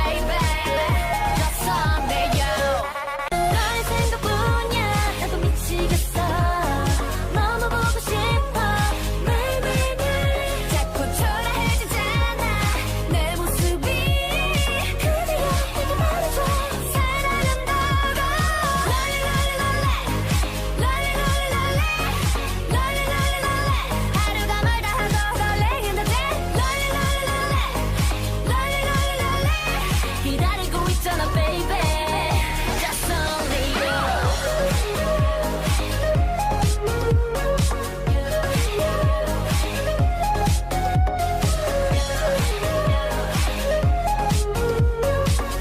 baby. Just someday, yo. 너의 생각뿐이야. 나도 미치겠어. 너무 보고 싶어. 매일매일 자꾸 초라해지잖아. 내 모습이 그대여 내게 말해줘. 사랑한다고. 롤리롤리롤리 롤리롤리롤리 하루가 멀다 하고 설레는다지. 롤리롤리롤리 기다리고 있잖아 baby. Just only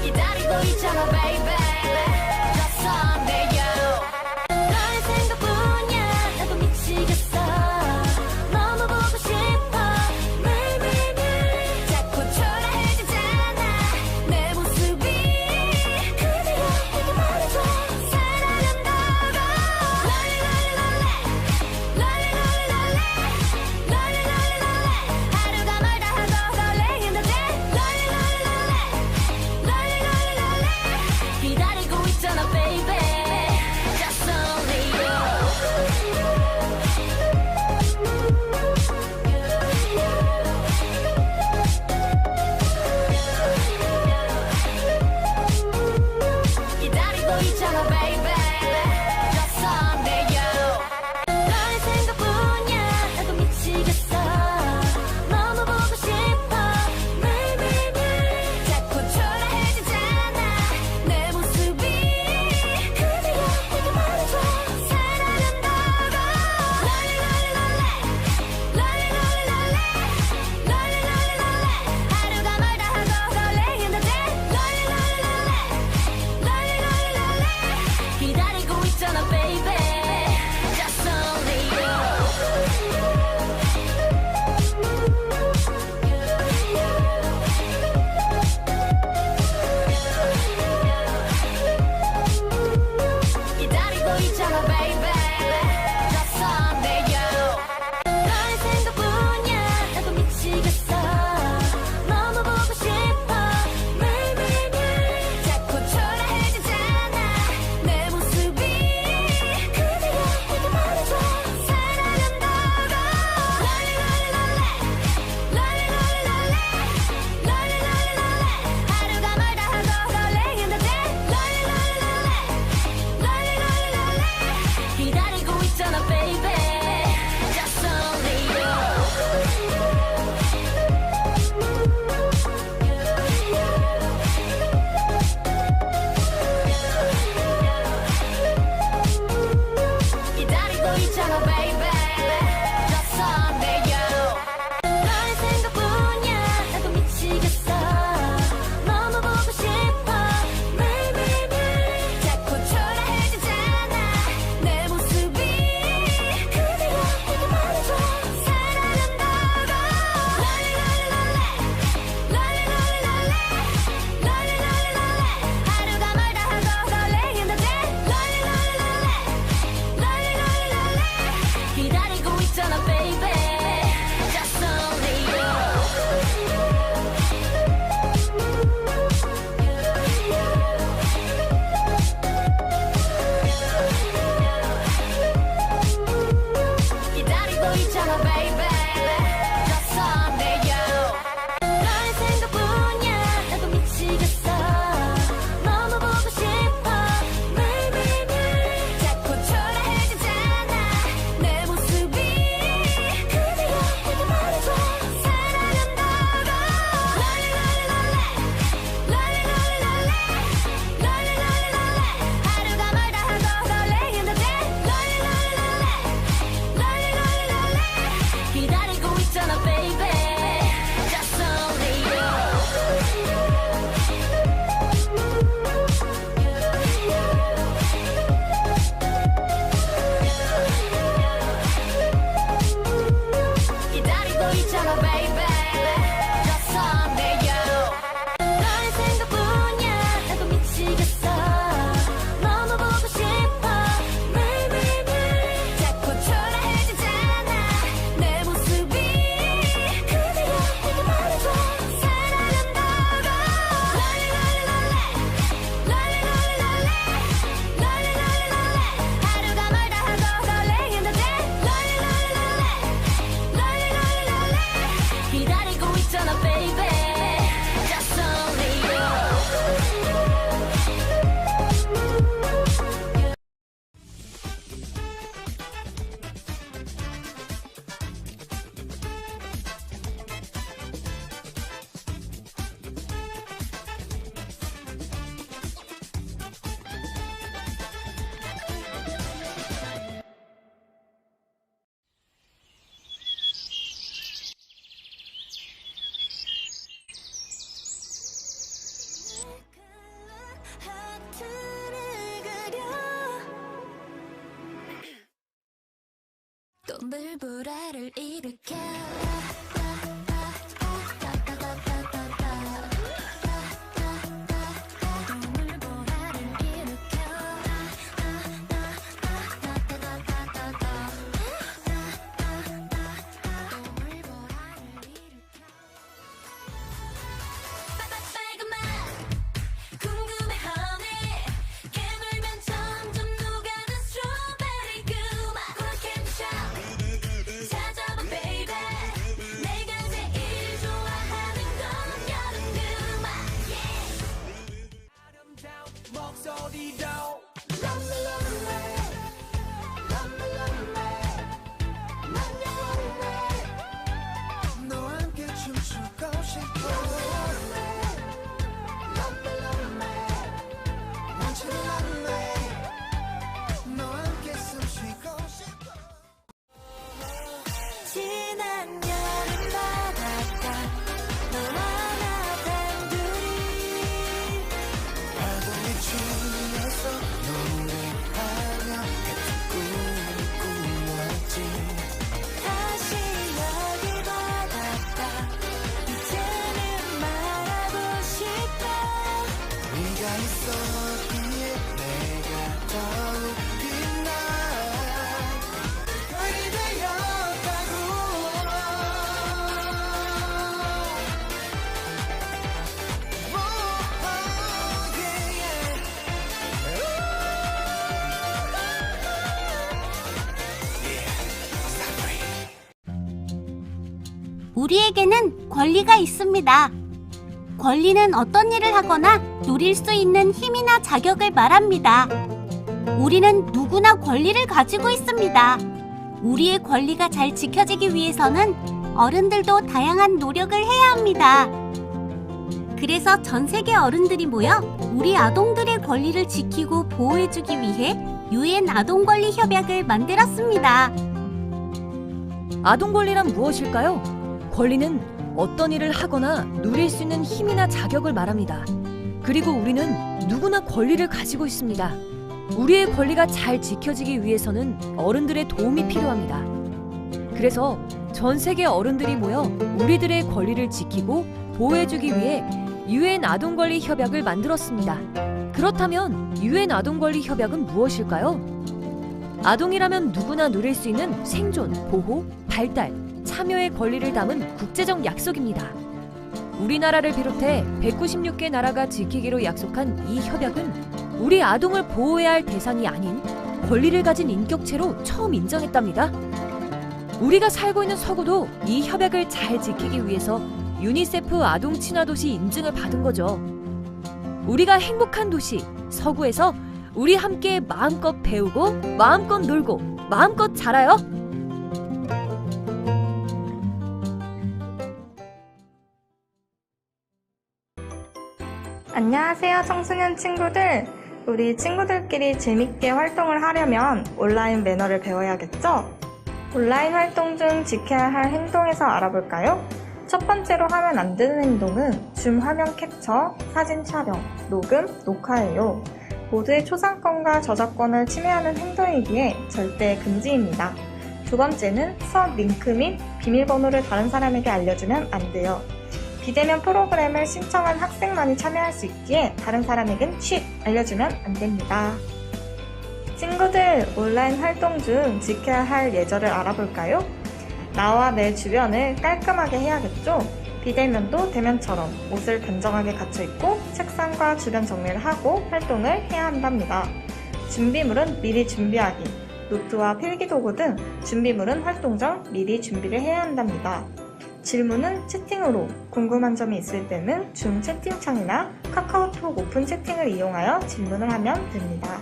기다리고 있잖아 baby. Just someday yo. 너의 생각뿐이야. 나도 미치겠어. 너무 보고 싶어. 매일매일 자꾸 초라해지잖아. 내 모습이 그대여 내게 말해줘. 사랑한다고. 롤리롤리롤리 하루가 멀다 하고 설레는다지. 롤리롤리롤리 물보라를 일으켜 지난 여름 바닷가 너와 나 단둘이 파도에 춤에서 노래하며 같은 꿈을 꾸었지. 다시 여길 바닷가 이제는 말하고 싶어 네가 있었기에 내가 더욱 빛나. 별이 되었다고. 우리에게는 권리가 있습니다. 권리는 어떤 일을 하거나 누릴 수 있는 힘이나 자격을 말합니다. 우리는 누구나 권리를 가지고 있습니다. 우리의 권리가 잘 지켜지기 위해서는 어른들도 다양한 노력을 해야 합니다. 그래서 전 세계 어른들이 모여 우리 아동들의 권리를 지키고 보호해주기 위해 유엔 아동권리 협약을 만들었습니다. 아동 권리란 무엇일까요? 권리는 어떤 일을 하거나 누릴 수 있는 힘이나 자격을 말합니다. 그리고 우리는 누구나 권리를 가지고 있습니다. 우리의 권리가 잘 지켜지기 위해서는 어른들의 도움이 필요합니다. 그래서 전 세계 어른들이 모여 우리들의 권리를 지키고 보호해주기 위해 유엔 아동권리 협약을 만들었습니다. 그렇다면 유엔 아동권리 협약은 무엇일까요? 아동이라면 누구나 누릴 수 있는 생존, 보호, 발달, 참여의 권리를 담은 국제적 약속입니다. 우리나라를 비롯해 196개 나라가 지키기로 약속한 이 협약은 우리 아동을 보호해야 할 대상이 아닌 권리를 가진 인격체로 처음 인정했답니다. 우리가 살고 있는 서구도 이 협약을 잘 지키기 위해서 유니세프 아동 친화 도시 인증을 받은 거죠. 우리가 행복한 도시 서구에서 우리 함께 마음껏 배우고 마음껏 놀고 마음껏 자라요. 안녕하세요, 청소년 친구들. 우리 친구들끼리 재밌게 활동을 하려면 온라인 매너를 배워야겠죠? 온라인 활동 중 지켜야 할 행동에서 알아볼까요? 첫 번째로 하면 안 되는 행동은 줌 화면 캡처, 사진 촬영, 녹음, 녹화예요. 모두의 초상권과 저작권을 침해하는 행동이기에 절대 금지입니다. 두 번째는 수업 링크 및 비밀번호를 다른 사람에게 알려주면 안 돼요. 비대면 프로그램을 신청한 학생만이 참여할 수 있기에 다른 사람에겐 쉿! 알려주면 안 됩니다. 친구들, 온라인 활동 중 지켜야 할 예절을 알아볼까요? 나와 내 주변을 깔끔하게 해야겠죠? 비대면도 대면처럼 옷을 단정하게 갖춰입고 책상과 주변 정리를 하고 활동을 해야 한답니다. 준비물은 미리 준비하기, 노트와 필기도구 등 준비물은 활동 전 미리 준비를 해야 한답니다. 질문은 채팅으로, 궁금한 점이 있을 때는 줌 채팅창이나 카카오톡 오픈 채팅을 이용하여 질문을 하면 됩니다.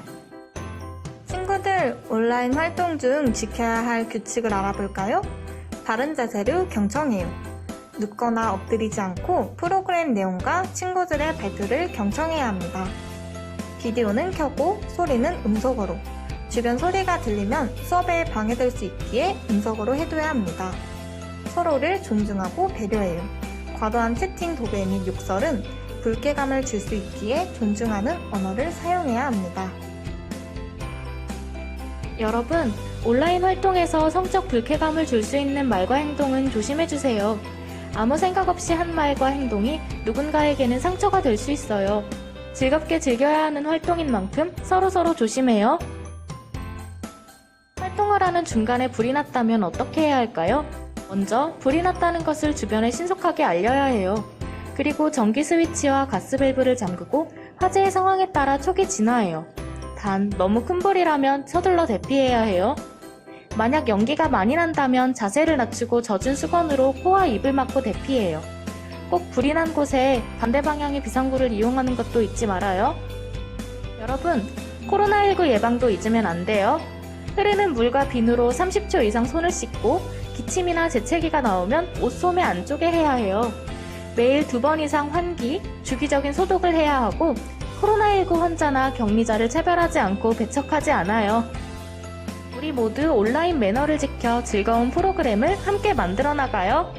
친구들, 온라인 활동 중 지켜야 할 규칙을 알아볼까요? 바른 자세를 경청해요. 눕거나 엎드리지 않고 프로그램 내용과 친구들의 발표를 경청해야 합니다. 비디오는 켜고 소리는 음속으로. 주변 소리가 들리면 수업에 방해될 수 있기에 음속으로 해둬야 합니다. 서로를 존중하고 배려해요. 과도한 채팅 도배 및 욕설은 불쾌감을 줄 수 있기에 존중하는 언어를 사용해야 합니다. 여러분, 온라인 활동에서 성적 불쾌감을 줄 수 있는 말과 행동은 조심해주세요. 아무 생각 없이 한 말과 행동이 누군가에게는 상처가 될 수 있어요. 즐겁게 즐겨야 하는 활동인 만큼 서로서로 조심해요. 활동을 하는 중간에 불이 났다면 어떻게 해야 할까요? 먼저 불이 났다는 것을 주변에 신속하게 알려야 해요. 그리고 전기 스위치와 가스 밸브를 잠그고 화재의 상황에 따라 초기 진화해요. 단 너무 큰 불이라면 서둘러 대피해야 해요. 만약 연기가 많이 난다면 자세를 낮추고 젖은 수건으로 코와 입을 막고 대피해요. 꼭 불이 난 곳에 반대 방향의 비상구를 이용하는 것도 잊지 말아요. 여러분, 코로나19 예방도 잊으면 안 돼요. 흐르는 물과 비누로 30초 이상 손을 씻고 기침이나 재채기가 나오면 옷 소매 안쪽에 해야 해요. 매일 2번 이상 환기, 주기적인 소독을 해야 하고 코로나19 환자나 격리자를 차별하지 않고 배척하지 않아요. 우리 모두 온라인 매너를 지켜 즐거운 프로그램을 함께 만들어 나가요.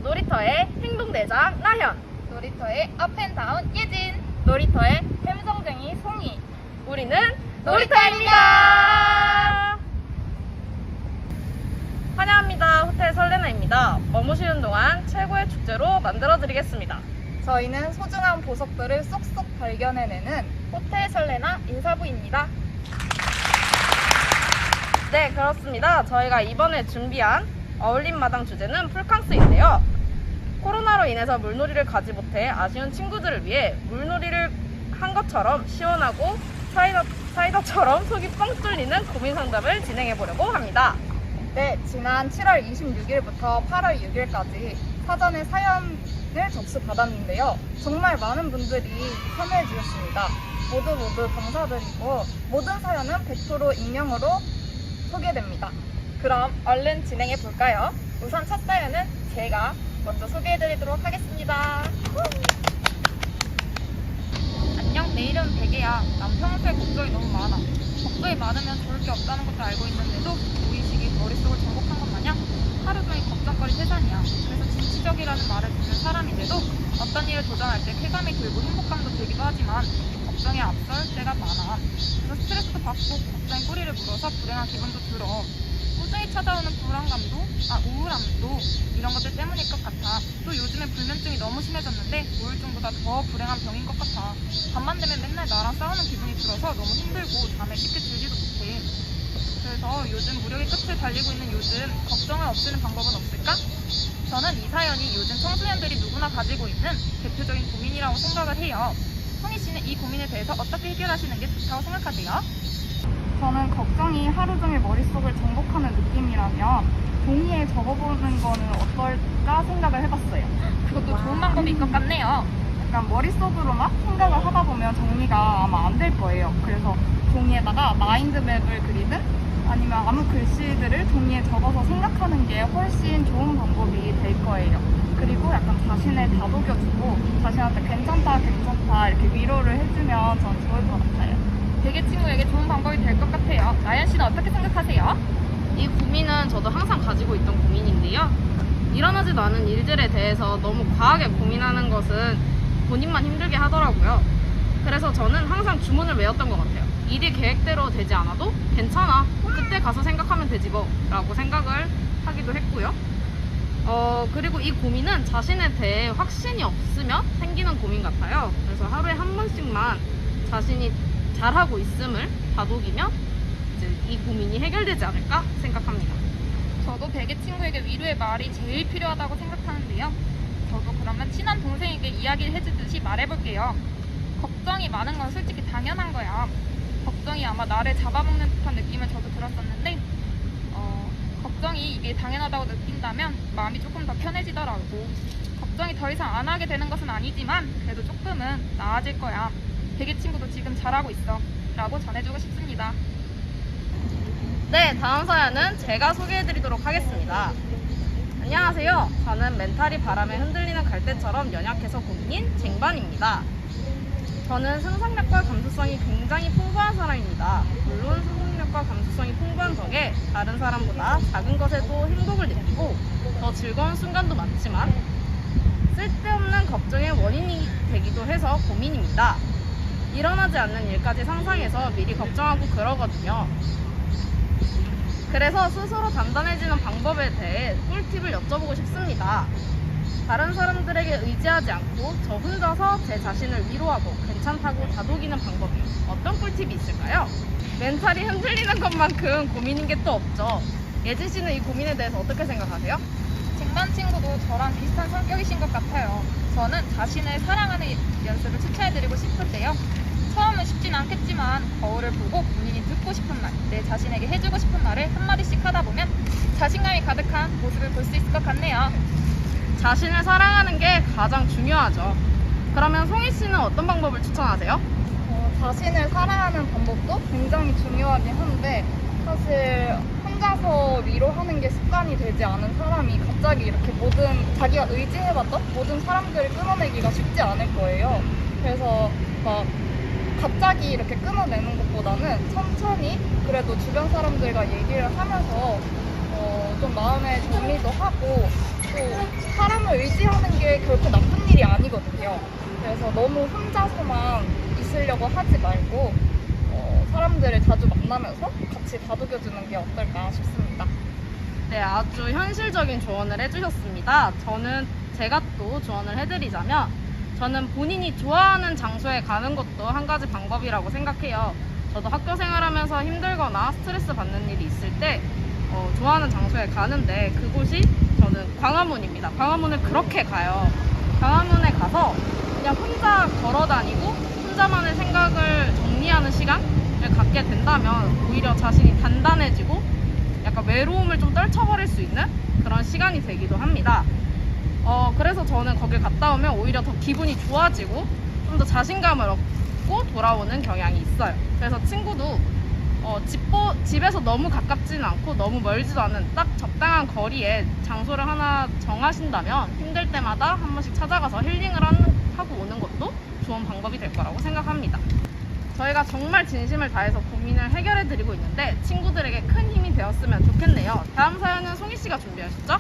놀이터의 행동대장 나현, 놀이터의 업앤다운 예진, 놀이터의 갬성쟁이 송이. 우리는 놀이터입니다. 환영합니다. 호텔 설레나입니다. 머무시는 동안 최고의 축제로 만들어드리겠습니다. 저희는 소중한 보석들을 쏙쏙 발견해내는 호텔 설레나 인사부입니다. 네, 그렇습니다. 저희가 이번에 준비한 어울림마당 주제는 풀캉스인데요. 코로나로 인해서 물놀이를 가지 못해 아쉬운 친구들을 위해 물놀이를 한 것처럼 시원하고 사이다처럼 속이 뻥 뚫리는 고민 상담을 진행해 보려고 합니다. 네, 지난 7월 26일부터 8월 6일까지 사전에 사연을 접수받았는데요. 정말 많은 분들이 참여해 주셨습니다. 모두 감사드리고 모든 사연은 100% 익명으로 소개됩니다. 그럼 얼른 진행해 볼까요? 우선 첫 사연은 제가 먼저 소개해드리도록 하겠습니다. 안녕, 내 이름은 베개야. 난 평소에 걱정이 너무 많아. 걱정이 많으면 좋을 게 없다는 것도 알고 있는데도 무의식이 머릿속을 정복한 것 마냥 하루 종일 걱정거리 세상이야. 그래서 진취적이라는 말을 듣는 사람인데도 어떤 일을 도전할 때 쾌감이 들고 행복감도 들기도 하지만 걱정에 앞설 때가 많아. 그래서 스트레스도 받고 걱정에 꼬리를 물어서 불행한 기분도 들어. 꾸준히 찾아오는 불안감도, 우울함도 이런 것들 때문일 것 같아. 또 요즘에 불면증이 너무 심해졌는데 우울증보다 더 불행한 병인 것 같아. 밤만 되면 맨날 나랑 싸우는 기분이 들어서 너무 힘들고 잠에 쉽게 들지도 못해. 그래서 요즘 무력의 끝을 달리고 있는 요즘 걱정을 없애는 방법은 없을까? 저는 이 사연이 요즘 청소년들이 누구나 가지고 있는 대표적인 고민이라고 생각을 해요. 송희 씨는 이 고민에 대해서 어떻게 해결하시는 게 좋다고 생각하세요? 저는 걱정이 하루 종일 머릿속을 정복하는 느낌이라면 종이에 적어보는 거는 어떨까 생각을 해봤어요. 그것도 좋은 방법일 것 같네요. 약간 머릿속으로만 생각을 하다 보면 정리가 아마 안 될 거예요. 그래서 종이에다가 마인드맵을 그리든 아니면 아무 글씨들을 종이에 적어서 생각하는 게 훨씬 좋은 방법이 될 거예요. 그리고 약간 자신을 다독여주고 자신한테 괜찮다 이렇게 위로를 해주면 전 좋을 것 같아요. 되게 친구에게 좋은 방법이 될 것 같아요. 나연 씨는 어떻게 생각하세요? 이 고민은 저도 항상 가지고 있던 고민인데요. 일어나지도 않은 일들에 대해서 너무 과하게 고민하는 것은 본인만 힘들게 하더라고요. 그래서 저는 항상 주문을 외웠던 것 같아요. 일이 계획대로 되지 않아도 괜찮아. 그때 가서 생각하면 되지 뭐 라고 생각을 하기도 했고요. 그리고 이 고민은 자신에 대해 확신이 없으면 생기는 고민 같아요. 그래서 하루에 한 번씩만 자신이 잘하고 있음을 다독이면 이제 이 고민이 해결되지 않을까 생각합니다. 저도 베개 친구에게 위로의 말이 제일 필요하다고 생각하는데요. 저도 그러면 친한 동생에게 이야기를 해주듯이 말해볼게요. 걱정이 많은 건 솔직히 당연한 거야. 걱정이 아마 나를 잡아먹는 듯한 느낌을 저도 들었었는데 걱정이 이게 당연하다고 느낀다면 마음이 조금 더 편해지더라고. 걱정이 더 이상 안 하게 되는 것은 아니지만 그래도 조금은 나아질 거야. 베개 친구도 지금 잘하고 있어. 라고 전해주고 싶습니다. 네, 다음 사연은 제가 소개해드리도록 하겠습니다. 안녕하세요. 저는 멘탈이 바람에 흔들리는 갈대처럼 연약해서 고민인 쟁반입니다. 저는 상상력과 감수성이 굉장히 풍부한 사람입니다. 물론 상상력과 감수성이 풍부한 덕에 다른 사람보다 작은 것에도 행복을 느끼고 더 즐거운 순간도 많지만 쓸데없는 걱정의 원인이 되기도 해서 고민입니다. 일어나지 않는 일까지 상상해서 미리 걱정하고 그러거든요. 그래서 스스로 단단해지는 방법에 대해 꿀팁을 여쭤보고 싶습니다. 다른 사람들에게 의지하지 않고 저 혼자서 제 자신을 위로하고 괜찮다고 다독이는 방법이 어떤 꿀팁이 있을까요? 멘탈이 흔들리는 것만큼 고민인 게 또 없죠. 예진 씨는 이 고민에 대해서 어떻게 생각하세요? 쟁반 친구도 저랑 비슷한 성격이신 것 같아요. 저는 자신을 사랑하는 연습을 추천해드리고 싶은데요. 처음은 쉽진 않겠지만 거울을 보고 본인이 듣고 싶은 말, 내 자신에게 해주고 싶은 말을 한마디씩 하다 보면 자신감이 가득한 모습을 볼 수 있을 것 같네요. 자신을 사랑하는 게 가장 중요하죠. 그러면 송희 씨는 어떤 방법을 추천하세요? 자신을 사랑하는 방법도 굉장히 중요하긴 한데 사실 혼자서 위로하는 게 습관이 되지 않은 사람이 갑자기 이렇게 모든 자기가 의지해봤던 모든 사람들을 끊어내기가 쉽지 않을 거예요. 그래서 막 갑자기 이렇게 끊어내는 것보다는 천천히 그래도 주변 사람들과 얘기를 하면서 좀 마음의 정리도 하고 또 사람을 의지하는 게 결코 나쁜 일이 아니거든요. 그래서 너무 혼자서만 있으려고 하지 말고 사람들을 자주 만나면서 같이 다독여주는 게 어떨까 싶습니다. 네, 아주 현실적인 조언을 해주셨습니다. 제가 또 조언을 해드리자면 저는 본인이 좋아하는 장소에 가는 것도 한 가지 방법이라고 생각해요. 저도 학교 생활하면서 힘들거나 스트레스 받는 일이 있을 때 좋아하는 장소에 가는데 그곳이 저는 광화문입니다. 광화문을 그렇게 가요. 광화문에 가서 그냥 혼자 걸어 다니고 혼자만의 생각을 정리하는 시간을 갖게 된다면 오히려 자신이 단단해지고 약간 외로움을 좀 떨쳐버릴 수 있는 그런 시간이 되기도 합니다. 그래서 저는 거길 갔다 오면 오히려 더 기분이 좋아지고 좀 더 자신감을 얻고 돌아오는 경향이 있어요. 그래서 친구도 집에서 너무 가깝지는 않고 너무 멀지도 않은 딱 적당한 거리에 장소를 하나 정하신다면 힘들 때마다 한 번씩 찾아가서 힐링을 하고 오는 것도 좋은 방법이 될 거라고 생각합니다. 저희가 정말 진심을 다해서 고민을 해결해 드리고 있는데 친구들에게 큰 힘이 되었으면 좋겠네요. 다음 사연은 송희 씨가 준비하셨죠?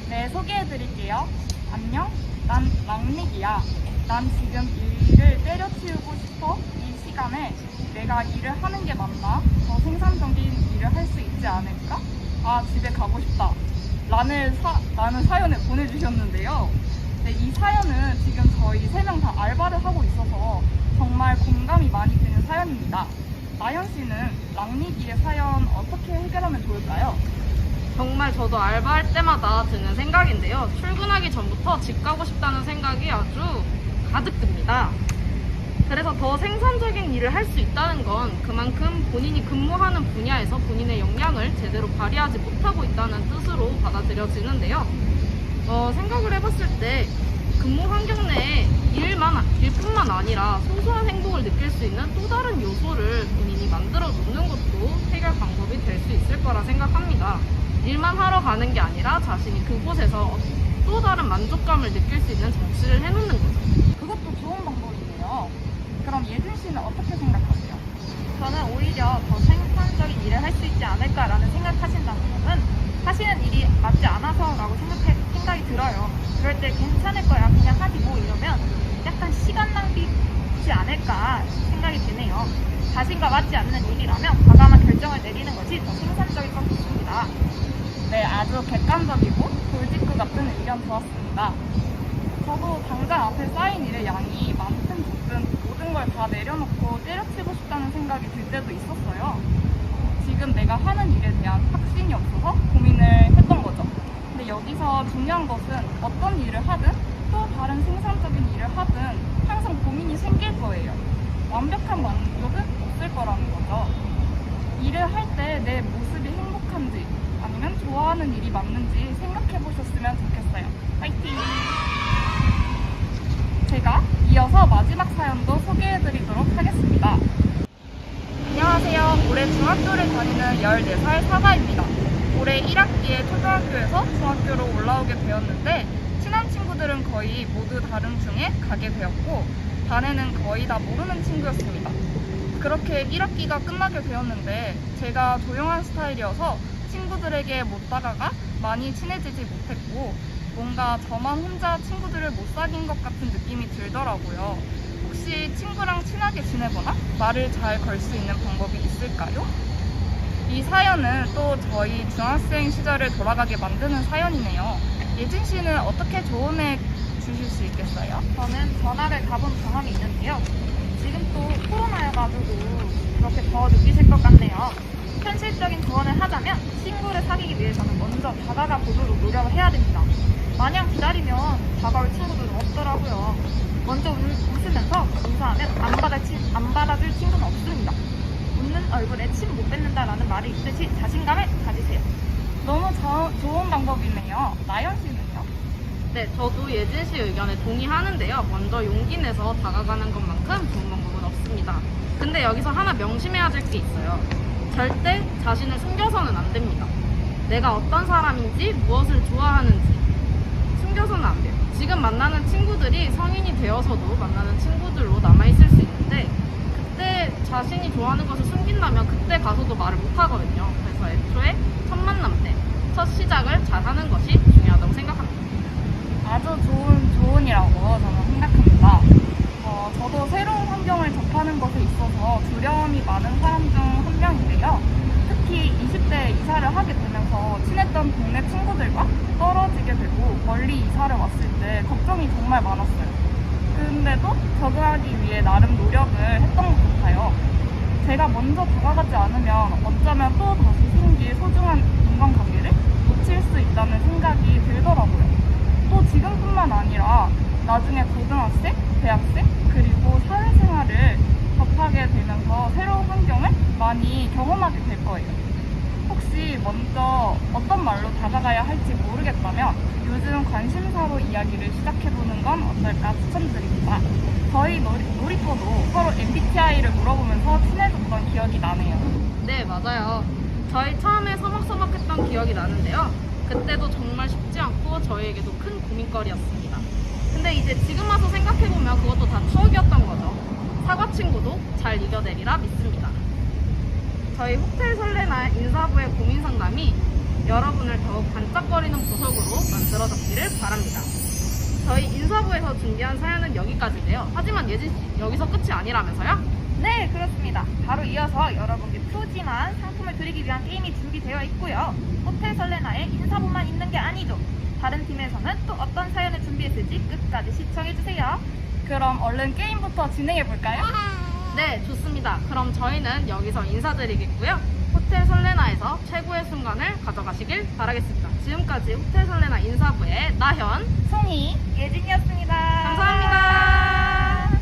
네, 소개해드릴게요. 안녕, 난 랑닉이야. 난 지금 일을 때려치우고 싶어. 이 시간에 내가 일을 하는 게 맞나? 더 생산적인 일을 할 수 있지 않을까? 아, 집에 가고 싶다. 라는 사연을 보내주셨는데요. 네, 이 사연은 지금 저희 3명 다 알바를 하고 있어서 정말 공감이 많이 되는 사연입니다. 나연 씨는 랑닉이의 사연 어떻게 해결하면 좋을까요? 정말 저도 알바할 때마다 드는 생각인데요. 출근하기 전부터 집 가고 싶다는 생각이 아주 가득 듭니다. 그래서 더 생산적인 일을 할 수 있다는 건 그만큼 본인이 근무하는 분야에서 본인의 역량을 제대로 발휘하지 못하고 있다는 뜻으로 받아들여지는데요. 생각을 해봤을 때 근무 환경 내에 일뿐만 아니라 소소한 행복을 느낄 수 있는 또 다른 요소를 본인이 만들어 놓는 것도 해결 방법이 될 수 있을 거라 생각합니다. 일만 하러 가는 게 아니라 자신이 그곳에서 또 다른 만족감을 느낄 수 있는 장치를 해놓는 거죠. 그것도 좋은 방법이네요. 그럼 예진 씨는 어떻게 생각하세요? 저는 오히려 더 생산적인 일을 할 수 있지 않을까라는 생각하신다면 하시는 일이 맞지 않아서라고 생각이 들어요. 그럴 때 괜찮을 거야, 그냥 하지 뭐 이러면 약간 시간 낭비지 않을까 생각이 드네요. 자신과 맞지 않는 일이라면 과감한 결정을 내리는 것이 더 생산적일 것 같습니다. 네, 아주 객관적이고 돌직구 같은 의견 좋았습니다. 저도 당장 앞에 쌓인 일의 양이 많든 적든 모든 걸 다 내려놓고 때려치고 싶다는 생각이 들 때도 있었어요. 지금 내가 하는 일에 대한 확신이 없어서 고민을 했던 거죠. 근데 여기서 중요한 것은 어떤 일을 하든 또 다른 생산적인 일을 하든 항상 고민이 생길 거예요. 완벽한 만족은 없을 거라는 거죠. 일을 할 때 내 모습이 행복한지 아니면 좋아하는 일이 맞는지 생각해 해보셨으면 좋겠어요. 파이팅! 제가 이어서 마지막 사연도 소개해드리도록 하겠습니다. 안녕하세요. 올해 중학교를 다니는 14살 사과입니다. 올해 1학기에 초등학교에서 중학교로 올라오게 되었는데 친한 친구들은 거의 모두 다른 중에 가게 되었고 반에는 거의 다 모르는 친구였습니다. 그렇게 1학기가 끝나게 되었는데 제가 조용한 스타일이어서 친구들에게 못 다가가 많이 친해지지 못했고 뭔가 저만 혼자 친구들을 못 사귄 것 같은 느낌이 들더라고요. 혹시 친구랑 친하게 지내거나 말을 잘 걸 수 있는 방법이 있을까요? 이 사연은 또 저희 중학생 시절을 돌아가게 만드는 사연이네요. 예진 씨는 어떻게 조언해 주실 수 있겠어요? 저는 전학을 가본 경험이 있는데요. 지금 또 코로나여가지고 그렇게 더 느끼실 것 같네요. 현실적인 조언을 하자면 친구를 사귀기 위해서는 먼저 다가가 보도록 노력을 해야 됩니다. 마냥 기다리면 다가올 친구들은 없더라고요. 먼저 웃으면서 인사하면 안 받아줄 친구는 없습니다. 웃는 얼굴에 침 못 뱉는다라는 말이 있듯이 자신감을 가지세요. 너무 좋은 방법이네요. 나연 씨는요? 네, 저도 예진 씨 의견에 동의하는데요. 먼저 용기 내서 다가가는 것만큼 좋은 방법은 없습니다. 근데 여기서 하나 명심해야 될 게 있어요. 절대 자신을 숨겨서는 안 됩니다. 내가 어떤 사람인지, 무엇을 좋아하는지 숨겨서는 안 돼요. 지금 만나는 친구들이 성인이 되어서도 만나는 친구들로 남아있을 수 있는데 그때 자신이 좋아하는 것을 숨긴다면 그때 가서도 말을 못 하거든요. 그래서 애초에 첫 만남 때 첫 시작을 잘 하는 것이 중요하다고 생각합니다. 아주 좋은 조언이라고 저는 생각합니다. 저도 새로운 환경을 접하는 것에 있어서 두려움이 많은 사람 중 한 명인데요. 특히 20대에 이사를 하게 되면서 친했던 동네 친구들과 떨어지게 되고 멀리 이사를 왔을 때 걱정이 정말 많았어요. 근데도 적응하기 위해 나름 노력을 했던 것 같아요. 제가 먼저 다가가지 않으면 어쩌면 또 다시 생길 소중한 인간관계를 놓칠 수 있다는 생각이 들더라고요. 또 지금뿐만 아니라 나중에 고등학생, 대학생, 그리고 사회생활을 접하게 되면서 새로운 환경을 많이 경험하게 될 거예요. 혹시 먼저 어떤 말로 다가가야 할지 모르겠다면 요즘 관심사로 이야기를 시작해보는 건 어떨까 추천드립니다. 저희 놀이터도 서로 MBTI를 물어보면서 친해졌던 기억이 나네요. 네, 맞아요. 저희 처음에 서먹서먹했던 기억이 나는데요. 그때도 정말 쉽지 않고 저희에게도 큰 고민거리였습니다. 근데 이제 지금 와서 생각해보면 그것도 다 추억이었던 거죠. 사과 친구도 잘 이겨내리라 믿습니다. 저희 호텔 설레나 인사부의 고민 상담이 여러분을 더욱 반짝거리는 보석으로 만들어졌기를 바랍니다. 저희 인사부에서 준비한 사연은 여기까지인데요. 하지만 예진 씨, 여기서 끝이 아니라면서요? 네, 그렇습니다. 바로 이어서 여러분께 푸짐한 상품을 드리기 위한 게임이 준비되어 있고요. 호텔 설레나에 인사부만 있는 게 아니죠. 다른 팀에서는 또 어떤 사연을 준비했을지 끝까지 시청해주세요. 그럼 얼른 게임부터 진행해볼까요? 네, 좋습니다. 그럼 저희는 여기서 인사드리겠고요. 호텔 설레나에서 최고의 순간을 가져가시길 바라겠습니다. 지금까지 호텔 설레나 인사부의 나현, 송이, 예진이었습니다. 감사합니다.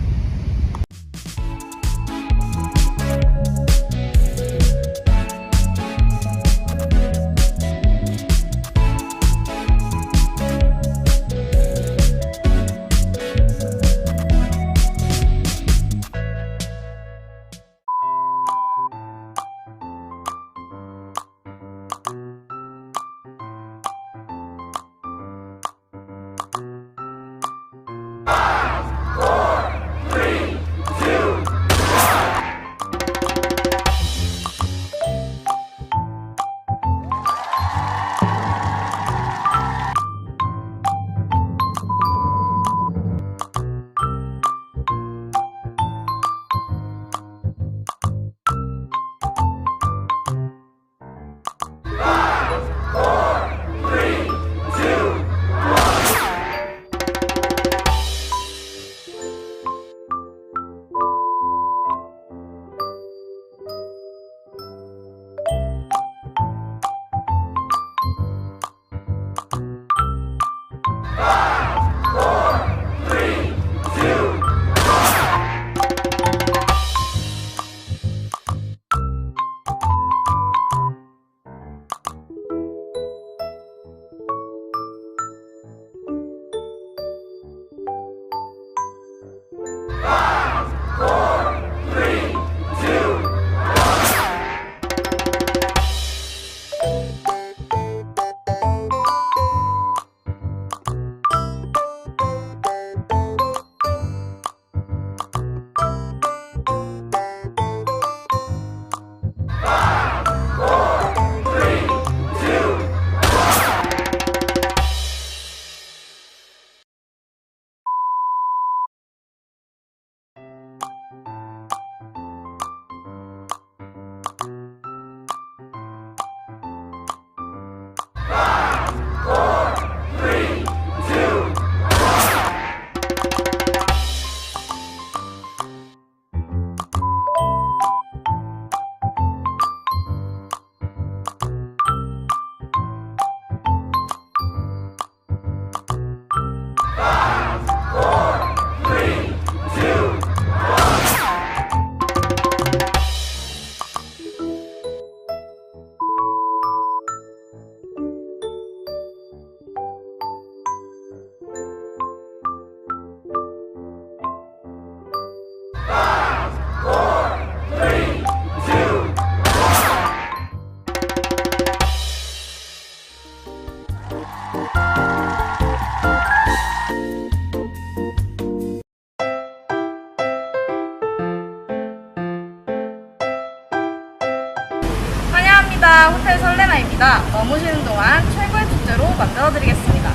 있습니다. 머무시는 동안 최고의 축제로 만들어드리겠습니다.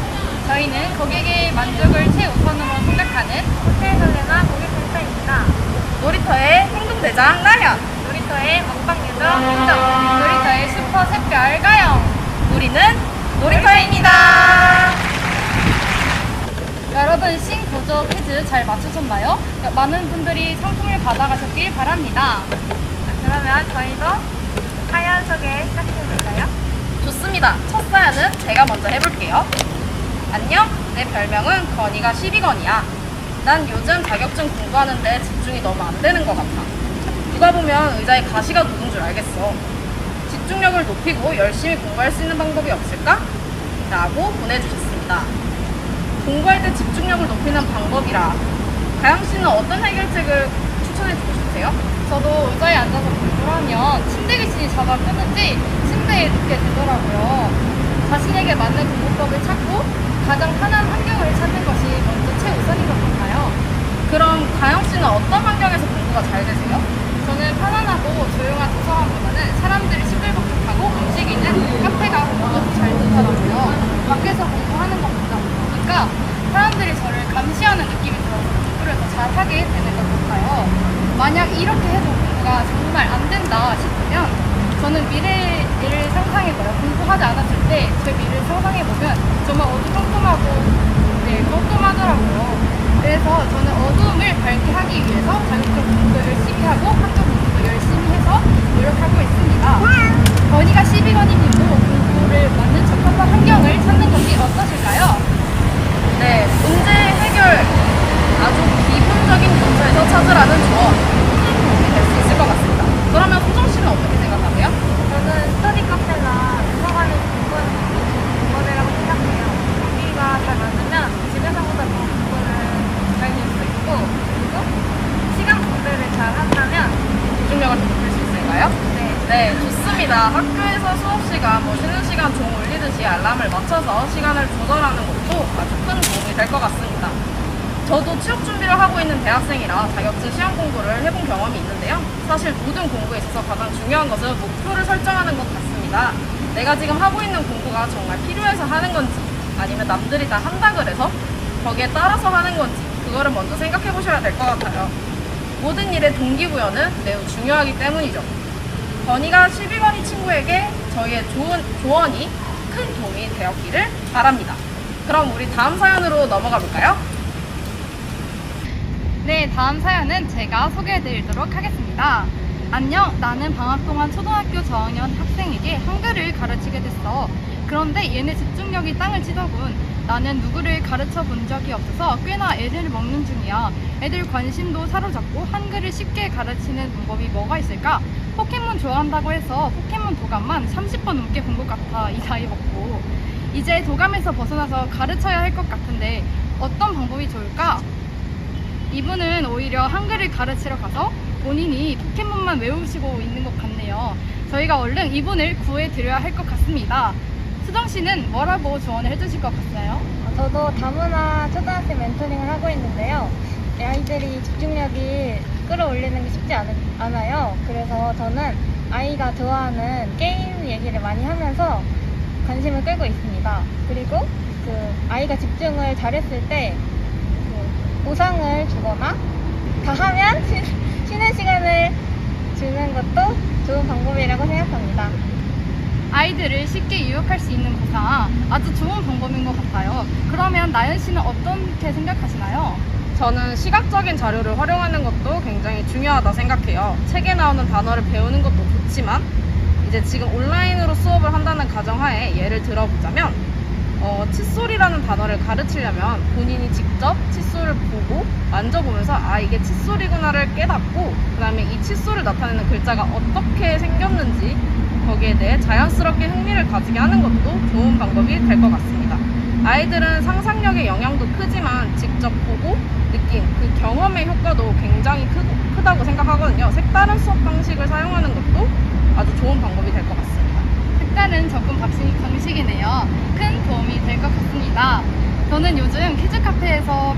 저희는 고객의 만족을 최우선으로 생각하는 호텔 설레나 고객 센터입니다. 놀이터의 행동대장 나현, 놀이터의 먹방 요정 인정, 놀이터의 슈퍼 샛별 가영. 우리는 놀이터입니다. 여러분 신고조 퀴즈 잘 맞추셨나요? 많은 분들이 상품을 받아가셨길 바랍니다. 그러면 저희도 사연 소개 시작해볼까요? 좋습니다. 첫 사연은 제가 먼저 해볼게요. 안녕, 내 별명은 건이가 12건이야. 난 요즘 자격증 공부하는데 집중이 너무 안 되는 것 같아. 누가 보면 의자에 가시가 돋은 줄 알겠어. 집중력을 높이고 열심히 공부할 수 있는 방법이 없을까? 라고 보내주셨습니다. 공부할 때 집중력을 높이는 방법이라 가영 씨는 어떤 해결책을 추천해주고 싶으세요? 저도 의자에 앉아서 공부를 하면 침대 귀신이 잡아 끄는지 침대에 눕게 되더라고요. 자신에게 맞는 공부법을 찾고 가장 편한 환경을 찾는 것이 먼저 최우선인 것 같아요. 그럼 가영 씨는 어떤 환경에서 공부가 잘 되세요? 저는 편안하고 조용한 도서관보다는 사람들이 시끌벅적하고 움직이는 카페가 공부가 더 잘 되더라고요. 밖에서 공부하는 것보다 보니까 사람들이 저를 감시하는 느낌이 들어서 공부를 더 잘하게 되는 것 같아요. 만약 이렇게 해도 공부가 정말 안 된다 싶으면 저는 미래를 상상해봐요. 공부하지 않았을 때 제 미래를 상상해보면 정말 어두컴컴하고 꼼꼼하더라고요. 그래서 저는 어두움을 밝게 하기 위해서 자격증 공부도 열심히 하고 학교 공부도 열심히 해서 노력하고 있습니다. 건이가 12건이님도 공부를 맞는 적합한 환경을 찾는 것이 어떠실까요? 네, 문제 해결 아주 기본적인 근처에서 찾으라는 조언 도움이 될 수 있을 것 같습니다. 그러면 소정 씨는 어떻게 생각하세요? 저는 스터디 카페나 도서관에서 공부하는 것이 공부라고 생각해요. 거기가 잘 맞으면 집에서보다 더 공부를 잘 될 수 있고, 그리고 시간 분배를 잘 한다면 집중력을 더 높일 수 있을까요? 네, 좋습니다. 학교에서 수업 시간, 쉬는 시간 종 울리듯이 알람을 맞춰서 시간을 조절하는 것도 아주 큰 도움이 될 것 같습니다. 저도 취업 준비를 하고 있는 대학생이라 자격증 시험 공부를 해본 경험이 있는데요. 사실 모든 공부에 있어서 가장 중요한 것은 목표를 설정하는 것 같습니다. 내가 지금 하고 있는 공부가 정말 필요해서 하는 건지 아니면 남들이 다 한다 그래서 거기에 따라서 하는 건지 그거를 먼저 생각해 보셔야 될 것 같아요. 모든 일의 동기부여는 매우 중요하기 때문이죠. 건이가 12건이 친구에게 저희의 좋은 조언이 큰 도움이 되었기를 바랍니다. 그럼 우리 다음 사연으로 넘어가 볼까요? 네, 다음 사연은 제가 소개해드리도록 하겠습니다. 안녕, 나는 방학 동안 초등학교 저학년 학생에게 한글을 가르치게 됐어. 그런데 얘네 집중력이 땅을 치더군. 나는 누구를 가르쳐 본 적이 없어서 꽤나 애들을 먹는 중이야. 애들 관심도 사로잡고 한글을 쉽게 가르치는 방법이 뭐가 있을까? 포켓몬 좋아한다고 해서 포켓몬 도감만 30번 넘게 본 것 같아, 이 나이 먹고. 이제 도감에서 벗어나서 가르쳐야 할 것 같은데 어떤 방법이 좋을까? 이분은 오히려 한글을 가르치러 가서 본인이 포켓몬만 외우시고 있는 것 같네요. 저희가 얼른 이분을 구해드려야 할 것 같습니다. 수정씨는 뭐라고 조언을 해주실 것 같나요? 저도 다문화 초등학생 멘토링을 하고 있는데요. 아이들이 집중력이 끌어올리는 게 쉽지 않아요. 그래서 저는 아이가 좋아하는 게임 얘기를 많이 하면서 관심을 끌고 있습니다. 그리고 아이가 집중을 잘했을 때 보상을 주거나 다 하면 쉬는 시간을 주는 것도 좋은 방법이라고 생각합니다. 아이들을 쉽게 유혹할 수 있는 보상, 아주 좋은 방법인 것 같아요. 그러면 나연 씨는 어떻게 생각하시나요? 저는 시각적인 자료를 활용하는 것도 굉장히 중요하다 생각해요. 책에 나오는 단어를 배우는 것도 좋지만 이제 지금 온라인으로 수업을 한다는 가정하에 예를 들어보자면 칫솔이라는 단어를 가르치려면 본인이 직접 칫솔을 보고 만져보면서 아 이게 칫솔이구나를 깨닫고 그 다음에 이 칫솔을 나타내는 글자가 어떻게 생겼는지 거기에 대해 자연스럽게 흥미를 가지게 하는 것도 좋은 방법이 될 것 같습니다. 아이들은 상상력의 영향도 크지만 직접 보고 느낀 그 경험의 효과도 굉장히 크다고 생각하거든요. 색다른 수업 방식을 사용하는 것도 아주 좋은 방법이 될 것 같습니다. 색다른 접근 방식이네요. 큰 도움이 될 것 같습니다. 저는 요즘 키즈 카페에서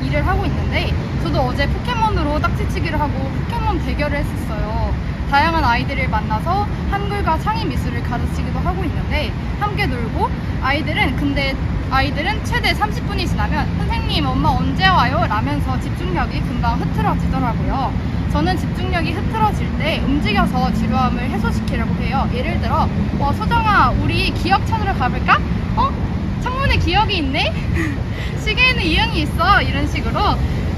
일을 하고 있는데 저도 어제 포켓몬으로 딱지치기를 하고 포켓몬 대결을 했었어요. 다양한 아이들을 만나서 한글과 창의 미술을 가르치기도 하고 있는데 함께 놀고 아이들은 최대 30분이 지나면 선생님 엄마 언제 와요? 라면서 집중력이 금방 흐트러지더라고요. 저는 집중력이 흐트러질 때 움직여서 지루함을 해소시키려고 해요. 예를 들어 소정아 우리 기억 찾으러 가볼까? 창문에 기억이 있네? 시계에는 유형이 있어. 이런 식으로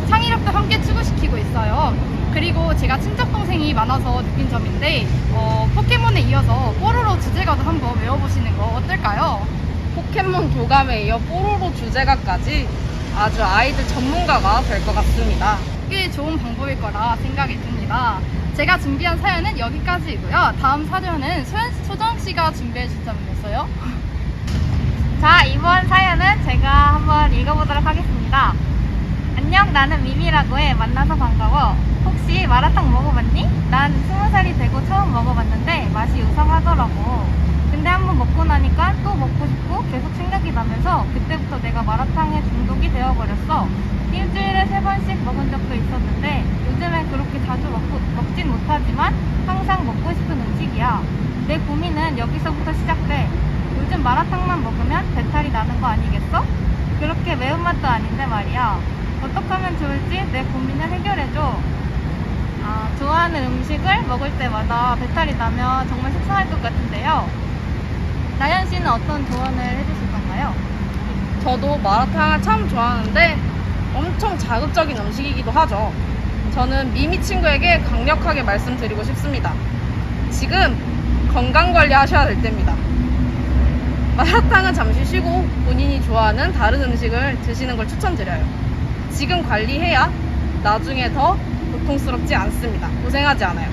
창의력도 함께 추구시키고 있어요. 그리고 제가 친척동생이 많아서 느낀 점인데 포켓몬에 이어서 뽀로로 주제가도 한번 외워보시는 거 어떨까요? 포켓몬 교감에 이어 뽀로로 주제가까지 아주 아이들 전문가가 될 것 같습니다. 꽤 좋은 방법일 거라 생각이 듭니다. 제가 준비한 사연은 여기까지이고요. 다음 사연은 소정 씨가 준비해 주셨어요. 자, 이번 사연은 제가 한번 읽어보도록 하겠습니다. 안녕, 나는 미미라고 해. 만나서 반가워. 혹시 마라탕 먹어봤니? 난 20살이 되고 처음 먹어봤는데 맛이 요상하더라고. 근데 한번 먹고 나니까 또 먹고 싶고 계속 생각이 나면서 그때부터 내가 마라탕에 중독이 되어버렸어. 일주일에 3번씩 먹은 적도 있었는데 요즘엔 그렇게 자주 먹진 못하지만 항상 먹고 싶은 음식이야. 내 고민은 여기서부터 시작돼. 요즘 마라탕만 먹으면 배탈이 나는 거 아니겠어? 그렇게 매운맛도 아닌데 말이야. 어떻게 하면 좋을지 내 고민을 해결해줘. 좋아하는 음식을 먹을 때마다 배탈이 나면 정말 속상할 것 같은데요. 나연 씨는 어떤 조언을 해주실 건가요? 저도 마라탕을 참 좋아하는데 엄청 자극적인 음식이기도 하죠. 저는 미미 친구에게 강력하게 말씀드리고 싶습니다. 지금 건강관리 하셔야 될 때입니다. 마라탕은 잠시 쉬고 본인이 좋아하는 다른 음식을 드시는 걸 추천드려요. 지금 관리해야 나중에 더 고통스럽지 않습니다. 고생하지 않아요.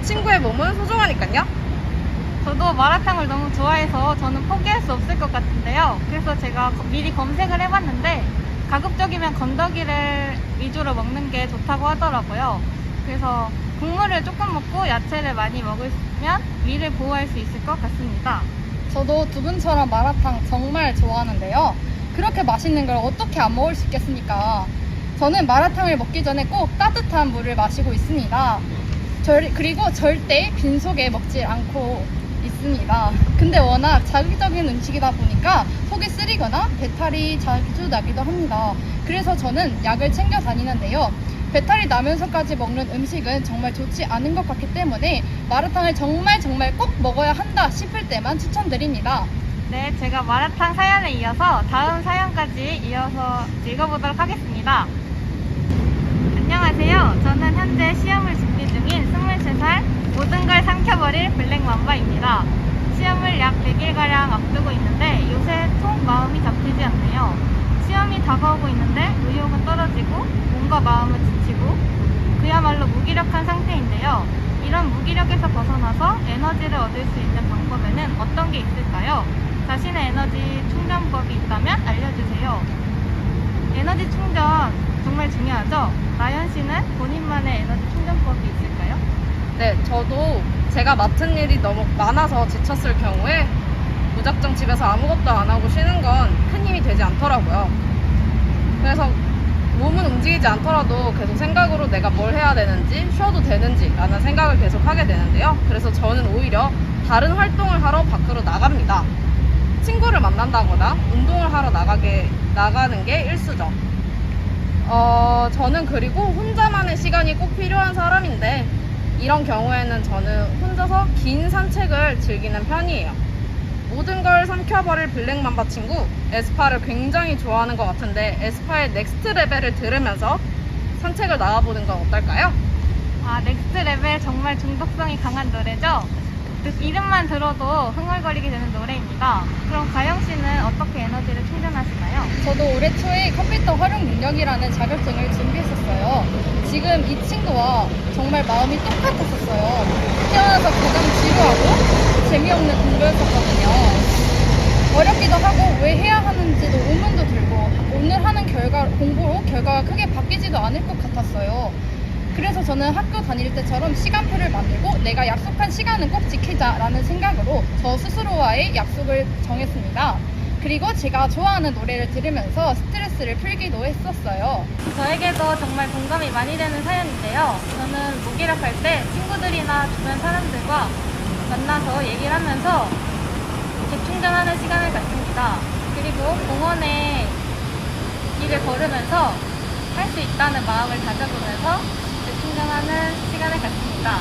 친구의 몸은 소중하니까요. 저도 마라탕을 너무 좋아해서 저는 포기할 수 없을 것 같은데요. 그래서 제가 미리 검색을 해봤는데 가급적이면 건더기를 위주로 먹는 게 좋다고 하더라고요. 그래서 국물을 조금 먹고 야채를 많이 먹으면 위를 보호할 수 있을 것 같습니다. 저도 두 분처럼 마라탕 정말 좋아하는데요. 그렇게 맛있는 걸 어떻게 안 먹을 수 있겠습니까? 저는 마라탕을 먹기 전에 꼭 따뜻한 물을 마시고 있습니다. 그리고 절대 빈속에 먹지 않고 있습니다. 근데 워낙 자극적인 음식이다 보니까 속이 쓰리거나 배탈이 자주 나기도 합니다. 그래서 저는 약을 챙겨 다니는데요. 배탈이 나면서까지 먹는 음식은 정말 좋지 않은 것 같기 때문에 마라탕을 정말 꼭 먹어야 한다 싶을 때만 추천드립니다. 네, 제가 마라탕 사연에 이어서 다음 사연까지 이어서 읽어보도록 하겠습니다. 안녕하세요. 저는 현재 시험을 준비 중인 23살 모든 걸 삼켜버릴 블랙맘바입니다. 시험을 약 100일가량 앞두고 있는데 요새 통 마음이 잡히지 않네요. 시험이 다가오고 있는데 의욕은 떨어지고 몸과 마음은 지치고 그야말로 무기력한 상태인데요. 이런 무기력에서 벗어나서 에너지를 얻을 수 있는 방법에는 어떤 게 있을까요? 자신의 에너지 충전법이 있다면 알려주세요. 에너지 충전 정말 중요하죠? 나연 씨는 본인만의 에너지 충전법이 있을까요? 네, 저도 제가 맡은 일이 너무 많아서 지쳤을 경우에 무작정 집에서 아무것도 안 하고 쉬는 건 큰 힘이 되지 않더라고요. 그래서 몸은 움직이지 않더라도 계속 생각으로 내가 뭘 해야 되는지 쉬어도 되는지 라는 생각을 계속 하게 되는데요. 그래서 저는 오히려 다른 활동을 하러 밖으로 나갑니다. 친구를 만난다거나 운동을 하러 나가는 게 일수죠. 저는 그리고 혼자만의 시간이 꼭 필요한 사람인데 이런 경우에는 저는 혼자서 긴 산책을 즐기는 편이에요. 모든 걸 삼켜버릴 블랙맘바 친구 에스파를 굉장히 좋아하는 것 같은데 에스파의 넥스트 레벨을 들으면서 산책을 나가보는 건 어떨까요? 넥스트 레벨 정말 중독성이 강한 노래죠? 이름만 들어도 흥얼거리게 되는 노래입니다. 그럼 가영 씨는 어떻게 에너지를 충전하시나요? 저도 올해 초에 컴퓨터 활용 능력이라는 자격증을 준비했었어요. 지금 이 친구와 정말 마음이 똑같았었어요. 태어나서 가장 지루하고 재미없는 공부였었거든요. 어렵기도 하고 왜 해야 하는지도 의문도 들고 오늘 하는 공부로 결과가 크게 바뀌지도 않을 것 같았어요. 그래서 저는 학교 다닐 때처럼 시간표를 만들고 내가 약속한 시간은 꼭 지키자라는 생각으로 저 스스로와의 약속을 정했습니다. 그리고 제가 좋아하는 노래를 들으면서 스트레스를 풀기도 했었어요. 저에게도 정말 공감이 많이 되는 사연인데요. 저는 무기력할 때 친구들이나 주변 사람들과 만나서 얘기를 하면서 재충전하는 시간을 갖습니다. 그리고 공원에 길을 걸으면서 할 수 있다는 마음을 다잡으면서 재충전하는 시간을 갖습니다.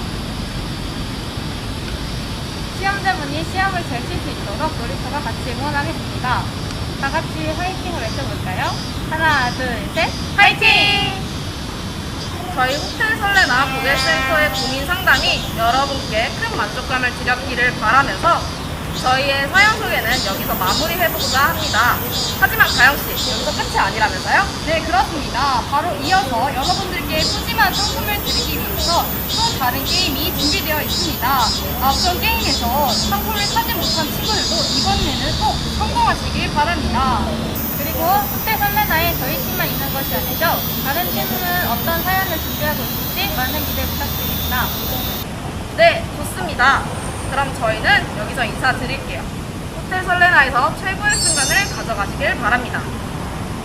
시험자분이 시험을 잘 칠 수 있도록 놀이터가 같이 응원하겠습니다. 다 같이 화이팅을 외쳐볼까요? 하나, 둘, 셋, 화이팅! 저희 호텔 설레나 고객센터의 고민 상담이 여러분께 큰 만족감을 드렸기를 바라면서 저희의 사연 소개는 여기서 마무리해보고자 합니다. 하지만 가영씨, 여기서 끝이 아니라면서요? 네, 그렇습니다. 바로 이어서 여러분들께 푸짐한 상품을 드리기 위해서 또 다른 게임이 준비되어 있습니다. 앞선 게임에서 상품을 타지 못한 친구들도 이번에는 꼭 성공하시길 바랍니다. 그리고 호텔 설레나에 저희 팀만 있는 것이 아니죠. 다른 팀은 어떤 사연을 준비하고 있을지 많은 기대 부탁드립니다. 네, 좋습니다. 그럼 저희는 여기서 인사드릴게요. 호텔 설레나에서 최고의 순간을 가져가시길 바랍니다.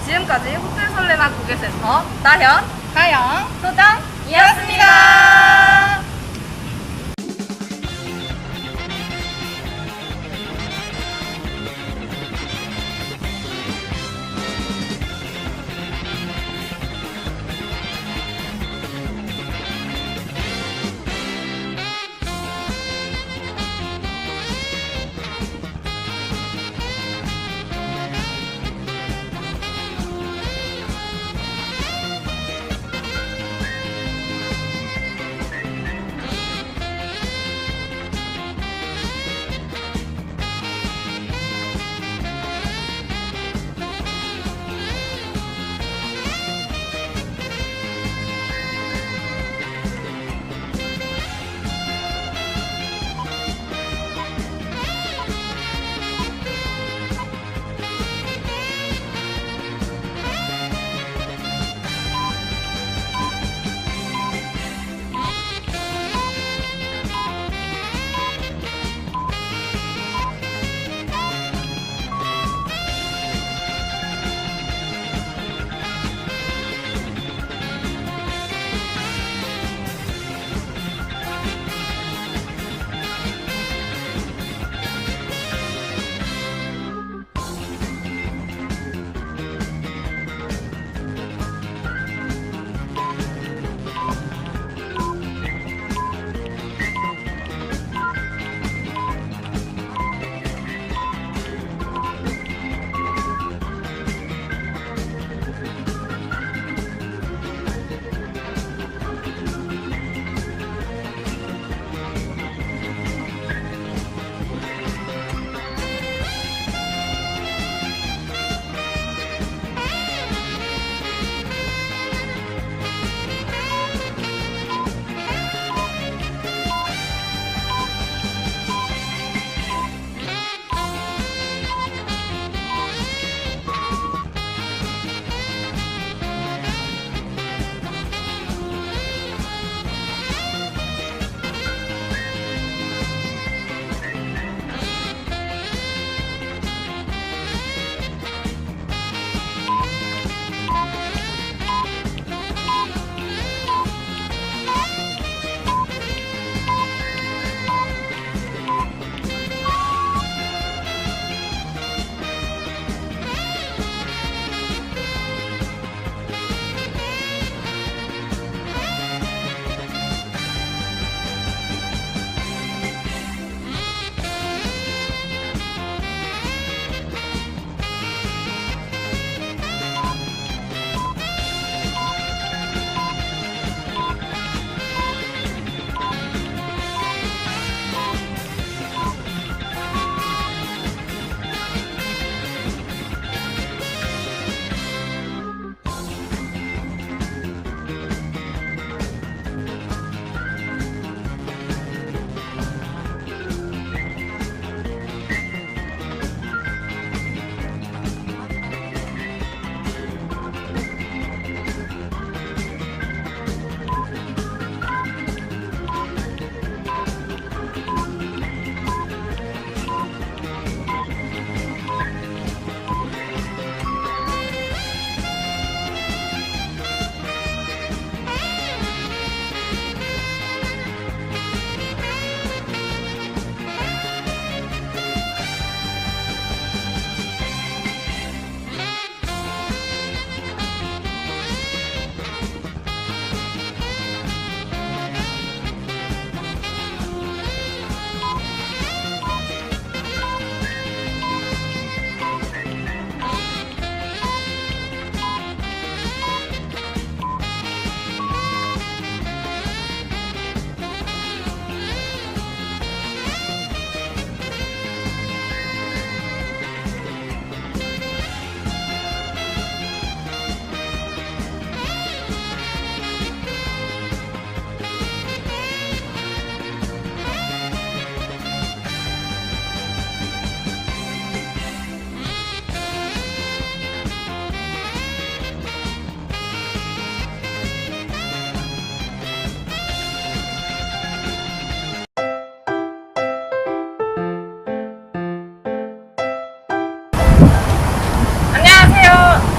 지금까지 호텔 설레나 고객센터 나현, 가영, 소장이었습니다.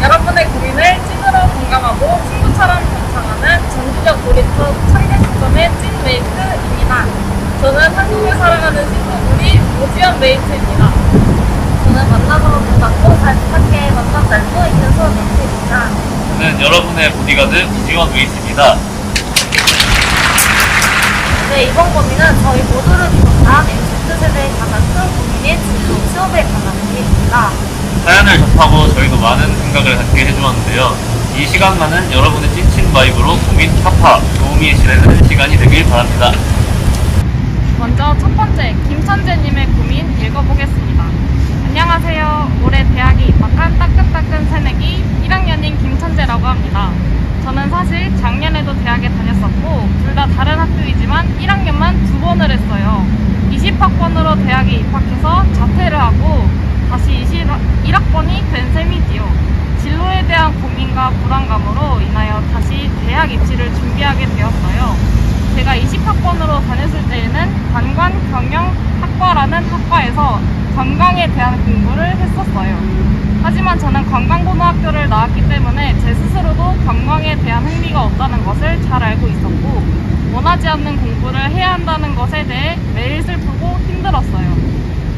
여러분의 고민을 찐으로 공감하고 친구처럼 경청하는 전지적 놀이터 청계시점의 찐메이트입니다. 저는 한국을 사랑하는 친구들이 오지연 메이트입니다. 저는 만나서 반갑고 잘 부탁해 만남 날고 있는 수업입니다. 저는 여러분의 보디가드 이지원 웨이트입니다. 네, 이번 고민은 저희 모두를 비롯한 Z세대의 가장 큰 고민인 진로 취업에 관한 고민입니다. 사연을 접하고 저희도 많은 생각을 갖게 해주었는데요. 이 시간만은 여러분의 찐친 바이브로 고민 타파 도우미의 실행하는 시간이 되길 바랍니다. 먼저 첫 번째 김천재님의 고민 읽어보겠습니다. 안녕하세요. 올해 대학에 입학한 따끈따끈 새내기 1학년인 김천재라고 합니다. 저는 사실 작년에도 대학에 다녔었고 둘 다 다른 학교이지만 1학년만 2번을 했어요. 20학번으로 대학에 입학해서 자퇴를 하고 다시 21학번이 된 셈이지요. 진로에 대한 고민과 불안감으로 인하여 다시 대학 입시를 준비하게 되었어요. 제가 20학번으로 다녔을 때에는 관광경영학과라는 학과에서 관광에 대한 공부를 했었어요. 하지만 저는 관광고등학교를 나왔기 때문에 제 스스로도 관광에 대한 흥미가 없다는 것을 잘 알고 있었고 원하지 않는 공부를 해야 한다는 것에 대해 매일 슬프고 힘들었어요.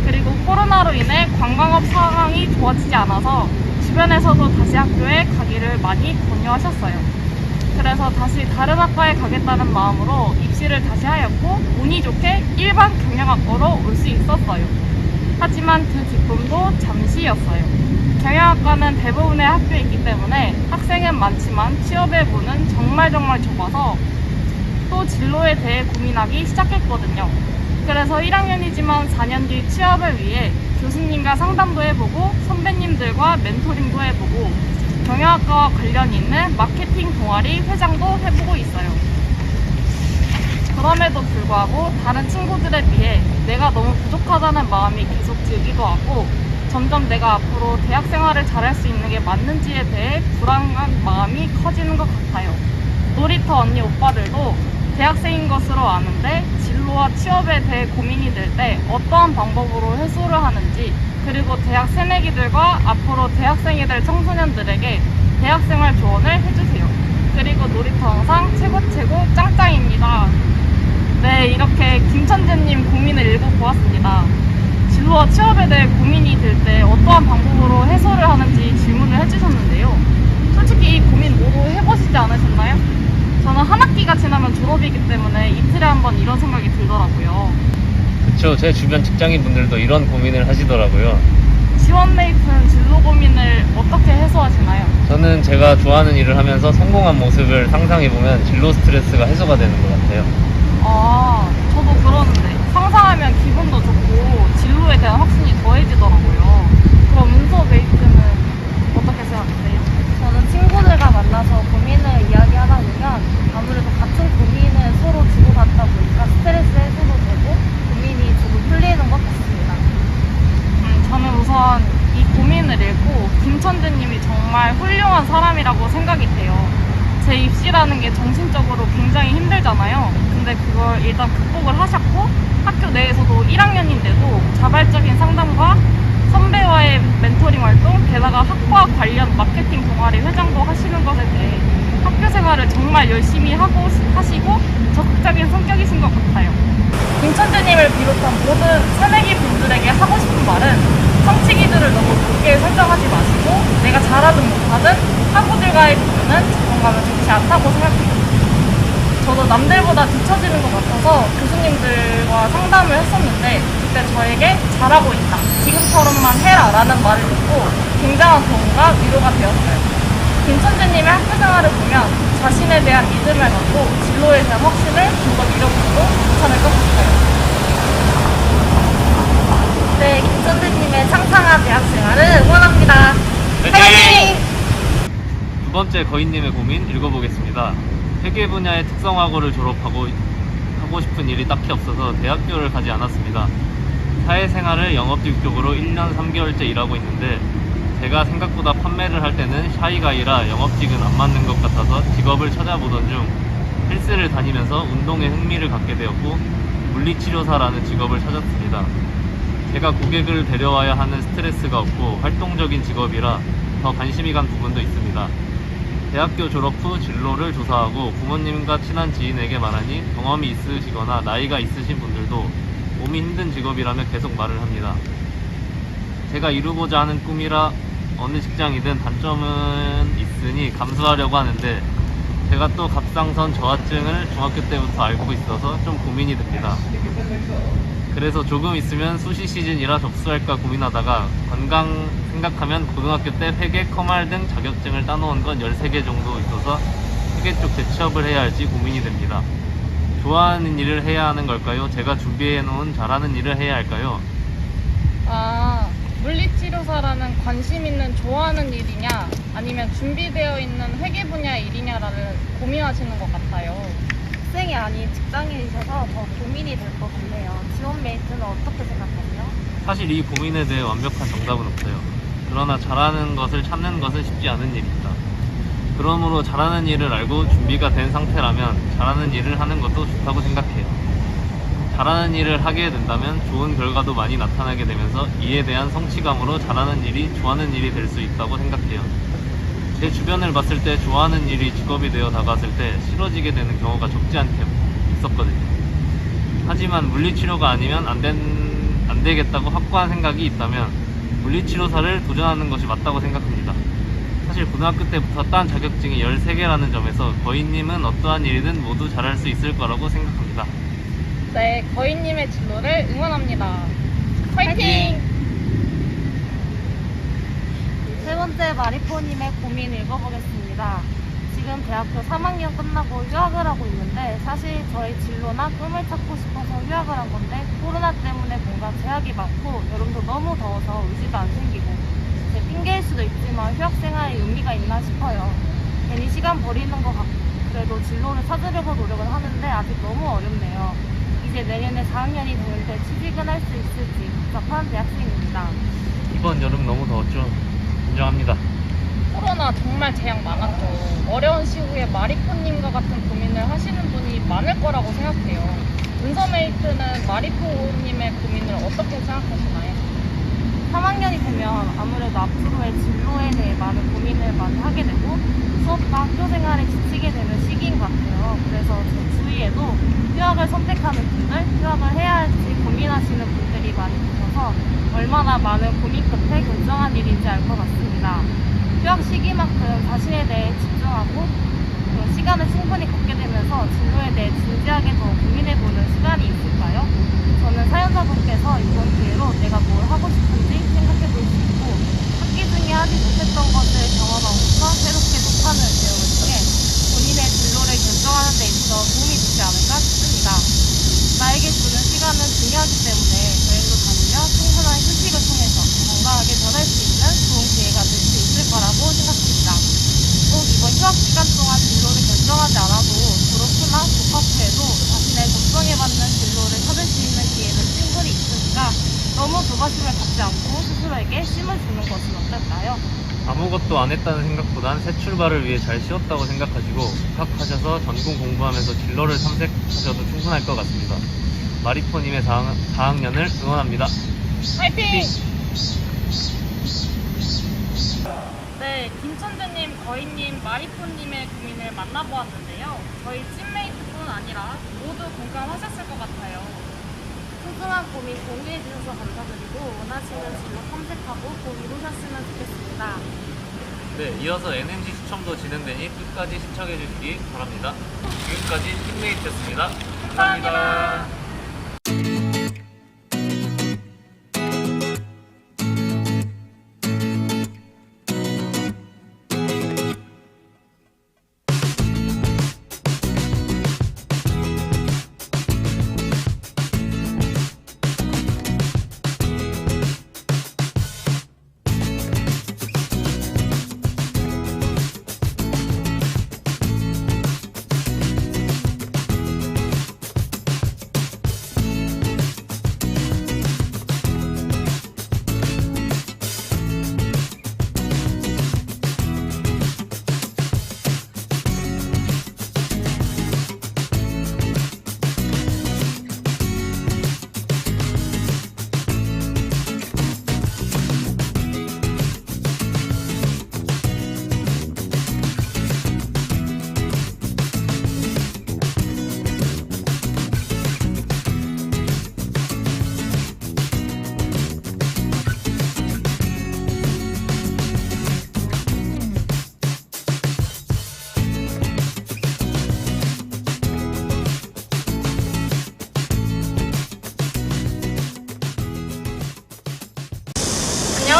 그리고 코로나로 인해 관광업 상황이 좋아지지 않아서 주변에서도 다시 학교에 가기를 많이 권유하셨어요. 그래서 다시 다른 학과에 가겠다는 마음으로 입시를 다시 하였고 운이 좋게 일반 경영학과로 올 수 있었어요. 하지만 그 기쁨도 잠시였어요. 경영학과는 대부분의 학교에 있기 때문에 학생은 많지만 취업의 문은 정말 좁아서 또 진로에 대해 고민하기 시작했거든요. 그래서 1학년이지만 4년 뒤 취업을 위해 교수님과 상담도 해보고 선배님들과 멘토링도 해보고 경영학과와 관련이 있는 마케팅 동아리 회장도 해보고 있어요. 그럼에도 불구하고 다른 친구들에 비해 내가 너무 부족하다는 마음이 계속 들기도 하고 점점 내가 앞으로 대학 생활을 잘할 수 있는 게 맞는지에 대해 불안한 마음이 커지는 것 같아요. 놀이터 언니 오빠들도 대학생인 것으로 아는데 진로와 취업에 대해 고민이 될 때 어떠한 방법으로 해소를 하는지 그리고 대학 새내기들과 앞으로 대학생이 될 청소년들에게 대학생활 조언을 해주세요. 그리고 놀이터 영상 최고 짱짱입니다. 네, 이렇게 김천재님 고민을 읽어보았습니다. 진로와 취업에 대해 고민이 들 때 어떠한 방법으로 해소를 하는지 질문을 해주셨는데요. 솔직히 이 고민 모두 해보시지 않으셨나요? 저는 한 학기가 지나면 졸업이기 때문에 이틀에 한 번 이런 생각이 들더라고요. 그쵸, 제 주변 직장인 분들도 이런 고민을 하시더라고요. 지원메이트는 진로 고민을 어떻게 해소하시나요? 저는 제가 좋아하는 일을 하면서 성공한 모습을 상상해보면 진로 스트레스가 해소가 되는 것 같아요. 아, 저도 그러는데 상상하면 기분도 좋고 진로에 대한 확신이 더해지더라고요. 그럼 은서 메이트는 어떻게 생각하세요? 저는 친구들과 만나서 고민을 이야기하다 보면 아무래도 같은 고민을 서로 주고받다 보니까 스트레스 해소도 되고 고민이 조금 풀리는 것 같습니다. 저는 우선 이 고민을 읽고 김천재님이 정말 훌륭한 사람이라고 생각이 돼요. 제 입시라는 게 정신적으로 굉장히 힘들잖아요. 근데 그걸 일단 극복을 하셨고 학교 내에서도 1학년인데도 자발적인 상담과 선배와의 멘토링 활동, 게다가 학과 관련 마케팅 동아리 회장도 하시는 것에 대해 학교 생활을 정말 열심히 하시고 적극적인 성격이신 것 같아요. 김천재님을 비롯한 모든 새내기 분들에게 하고 싶은 말은 성취기들을 너무 높게 설정하지 마시고 내가 잘하든 못하든 학우들과의 비교는 자존감을 좋지 않다고 생각해요. 저도 남들보다 뒤처지는 것 같아서 교수님들과 상담을 했었는데 그때 저에게 잘하고 있다, 지금처럼만 해라 라는 말을 듣고 굉장한 도움과 위로가 되었어요. 김천재님의 학교 생활을 보면 자신에 대한 믿음을 갖고 진로에 대한 확신을 좀 더 밀어보고 괜찮을 것 같아요. 네, 김천재님의 창창한 대학생활을 응원합니다. 화이팅! 두 번째 거인님의 고민 읽어보겠습니다. 회계 분야의 특성화고를 졸업하고 하고 싶은 일이 딱히 없어서 대학교를 가지 않았습니다. 사회생활을 영업직 쪽으로 1년 3개월째 일하고 있는데 제가 생각보다 판매를 할 때는 샤이가이라 영업직은 안 맞는 것 같아서 직업을 찾아보던 중 헬스를 다니면서 운동에 흥미를 갖게 되었고 물리치료사라는 직업을 찾았습니다. 제가 고객을 데려와야 하는 스트레스가 없고 활동적인 직업이라 더 관심이 간 부분도 있습니다. 대학교 졸업 후 진로를 조사하고 부모님과 친한 지인에게 말하니 경험이 있으시거나 나이가 있으신 분들도 몸이 힘든 직업이라며 계속 말을 합니다. 제가 이루고자 하는 꿈이라 어느 직장이든 단점은 있으니 감수하려고 하는데 제가 또 갑상선 저하증을 중학교 때부터 알고 있어서 좀 고민이 됩니다. 그래서 조금 있으면 수시 시즌이라 접수할까 고민하다가 건강 생각하면 고등학교 때 회계, 커말 등 자격증을 따놓은 건 13개 정도 있어서 회계 쪽 재취업을 해야 할지 고민이 됩니다. 좋아하는 일을 해야 하는 걸까요? 제가 준비해놓은 잘하는 일을 해야 할까요? 아, 물리치료사라는 관심 있는 좋아하는 일이냐 아니면 준비되어 있는 회계 분야의 일이냐라는 고민하시는 것 같아요. 학생이 아닌 직장인이셔서 더 고민이 될 것 같네요. 지원 메이트는 어떻게 생각하세요? 사실 이 고민에 대해 완벽한 정답은 없어요. 그러나 잘하는 것을 찾는 것은 쉽지 않은 일입니다. 그러므로 잘하는 일을 알고 준비가 된 상태라면 잘하는 일을 하는 것도 좋다고 생각해요. 잘하는 일을 하게 된다면 좋은 결과도 많이 나타나게 되면서 이에 대한 성취감으로 잘하는 일이 좋아하는 일이 될 수 있다고 생각해요. 제 주변을 봤을 때 좋아하는 일이 직업이 되어 다가왔을 때 싫어지게 되는 경우가 적지 않게 있었거든요. 하지만 물리치료가 아니면 안 되겠다고 확고한 생각이 있다면 물리치료사를 도전하는 것이 맞다고 생각합니다. 사실 고등학교 때부터 딴 자격증이 13개라는 점에서 거인님은 어떠한 일이든 모두 잘할 수 있을 거라고 생각합니다. 네, 거인님의 진로를 응원합니다. 화이팅! 세 번째 마리포님의 고민 읽어보겠습니다. 지금 대학교 3학년 끝나고 휴학을 하고 있는데 사실 저희 진로나 꿈을 찾고 싶어서 휴학을 한 건데 코로나 때문에 뭔가 제약이 많고 여름도 너무 더워서 의지도 안 생기고 제 핑계일 수도 있지만 휴학 생활에 의미가 있나 싶어요. 괜히 시간 버리는 것 같고 그래도 진로를 찾으려고 노력을 하는데 아직 너무 어렵네요. 이제 내년에 4학년이 되는데 취직은 할 수 있을지 복잡한 대학생입니다. 이번 여름 너무 더웠죠? 인정합니다. 코로나 정말 제약 많았죠. 어려운 시국에 마리포님과 같은 고민을 하시는 분이 많을 거라고 생각해요. 문서메이트는 마리포님의 고민을 어떻게 생각하시나요? 3학년이 되면 아무래도 앞으로의 진로에 대해 많은 고민을 많이 하게 되고 수업과 학교 생활에 지치게 되는 시기인 것 같아요. 그래서 제 주위에도 휴학을 선택하는 분들, 휴학을 해야 할지 고민하시는 분들이 많이 계셔서 얼마나 많은 고민 끝에 결정한 일인지 알 것 같습니다. 휴학 시기만큼 자신에 대해 집중하고 시간을 충분히 갖게 되면서 진로에 대해 진지하게 더 고민해보는 시간이 있을까요? 저는 사연자분께서 이번 기회로 내가 뭘 하고 싶은지 생각해볼 수 있고 학기 중에 하지 못했던 것을 경험하면서 새롭게 못하는 내용을 통해 본인의 진로를 결정하는 데 있어 도움이 되지 않을까 싶습니다. 나에게 주는 시간은 중요하기 때문에 여행도 다니며 충분한 휴식을 통해서 건강하게 변할 수 있는 좋은 기회가 될 수 있을 거라고 생각합니다. 꼭 이번 휴학 기간 동안 진로를 결정하지 않아도 졸업 후나 복학 후에도 자신의 적성에 맞는 진로를 찾을 수 있는 기회는 충분히 있으니까 너무 조바심을 갖지 않고 스스로에게 쉼을 주는 것은 어떨까요? 아무것도 안 했다는 생각보단 새 출발을 위해 잘 쉬었다고 생각하시고 복학하셔서 전공 공부하면서 진로를 탐색하셔도 충분할 것 같습니다. 마리포님의 4학년을 응원합니다. 화이팅! 네, 김천재님, 거인님, 마리포님의 고민을 만나보았는데요. 저희 찐메이트뿐 아니라 모두 공감하셨을 것 같아요. 소중한 고민 공유해주셔서 감사드리고 원하시는 진로 탐색하고 꼭 이루셨으면 좋겠습니다. 네, 이어서 NMC 추첨도 진행되니 끝까지 시청해 주시기 바랍니다. 지금까지 찐메이트였습니다. 감사합니다.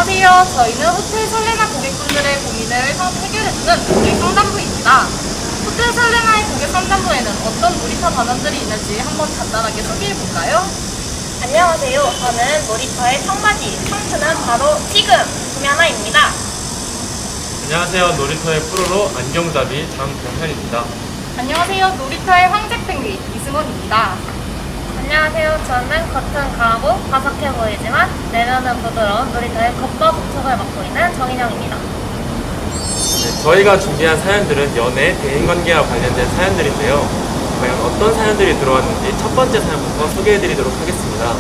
안녕하세요. 저희는 호텔 설레나 고객분들의 고민을 해결해주는 고객 상담부입니다. 호텔 설레나의 고객 상담부에는 어떤 놀이터 단원들이 있는지 한번 간단하게 소개해볼까요? 안녕하세요. 저는 놀이터의 청바지, 청춘은 바로 지금 김하나입니다. 안녕하세요. 놀이터의 프로로 안경잡이 장동현입니다. 안녕하세요. 놀이터의 황제펭귄 이승원입니다. 안녕하세요. 저는 겉은 강하고 바삭해 보이지만 내면은 부드러운 놀이터의 겉과 북쪽을 맡고 있는 정인영입니다. 네, 저희가 준비한 사연들은 연애, 대인관계와 관련된 사연들인데요. 과연 어떤 사연들이 들어왔는지 첫 번째 사연부터 소개해드리도록 하겠습니다.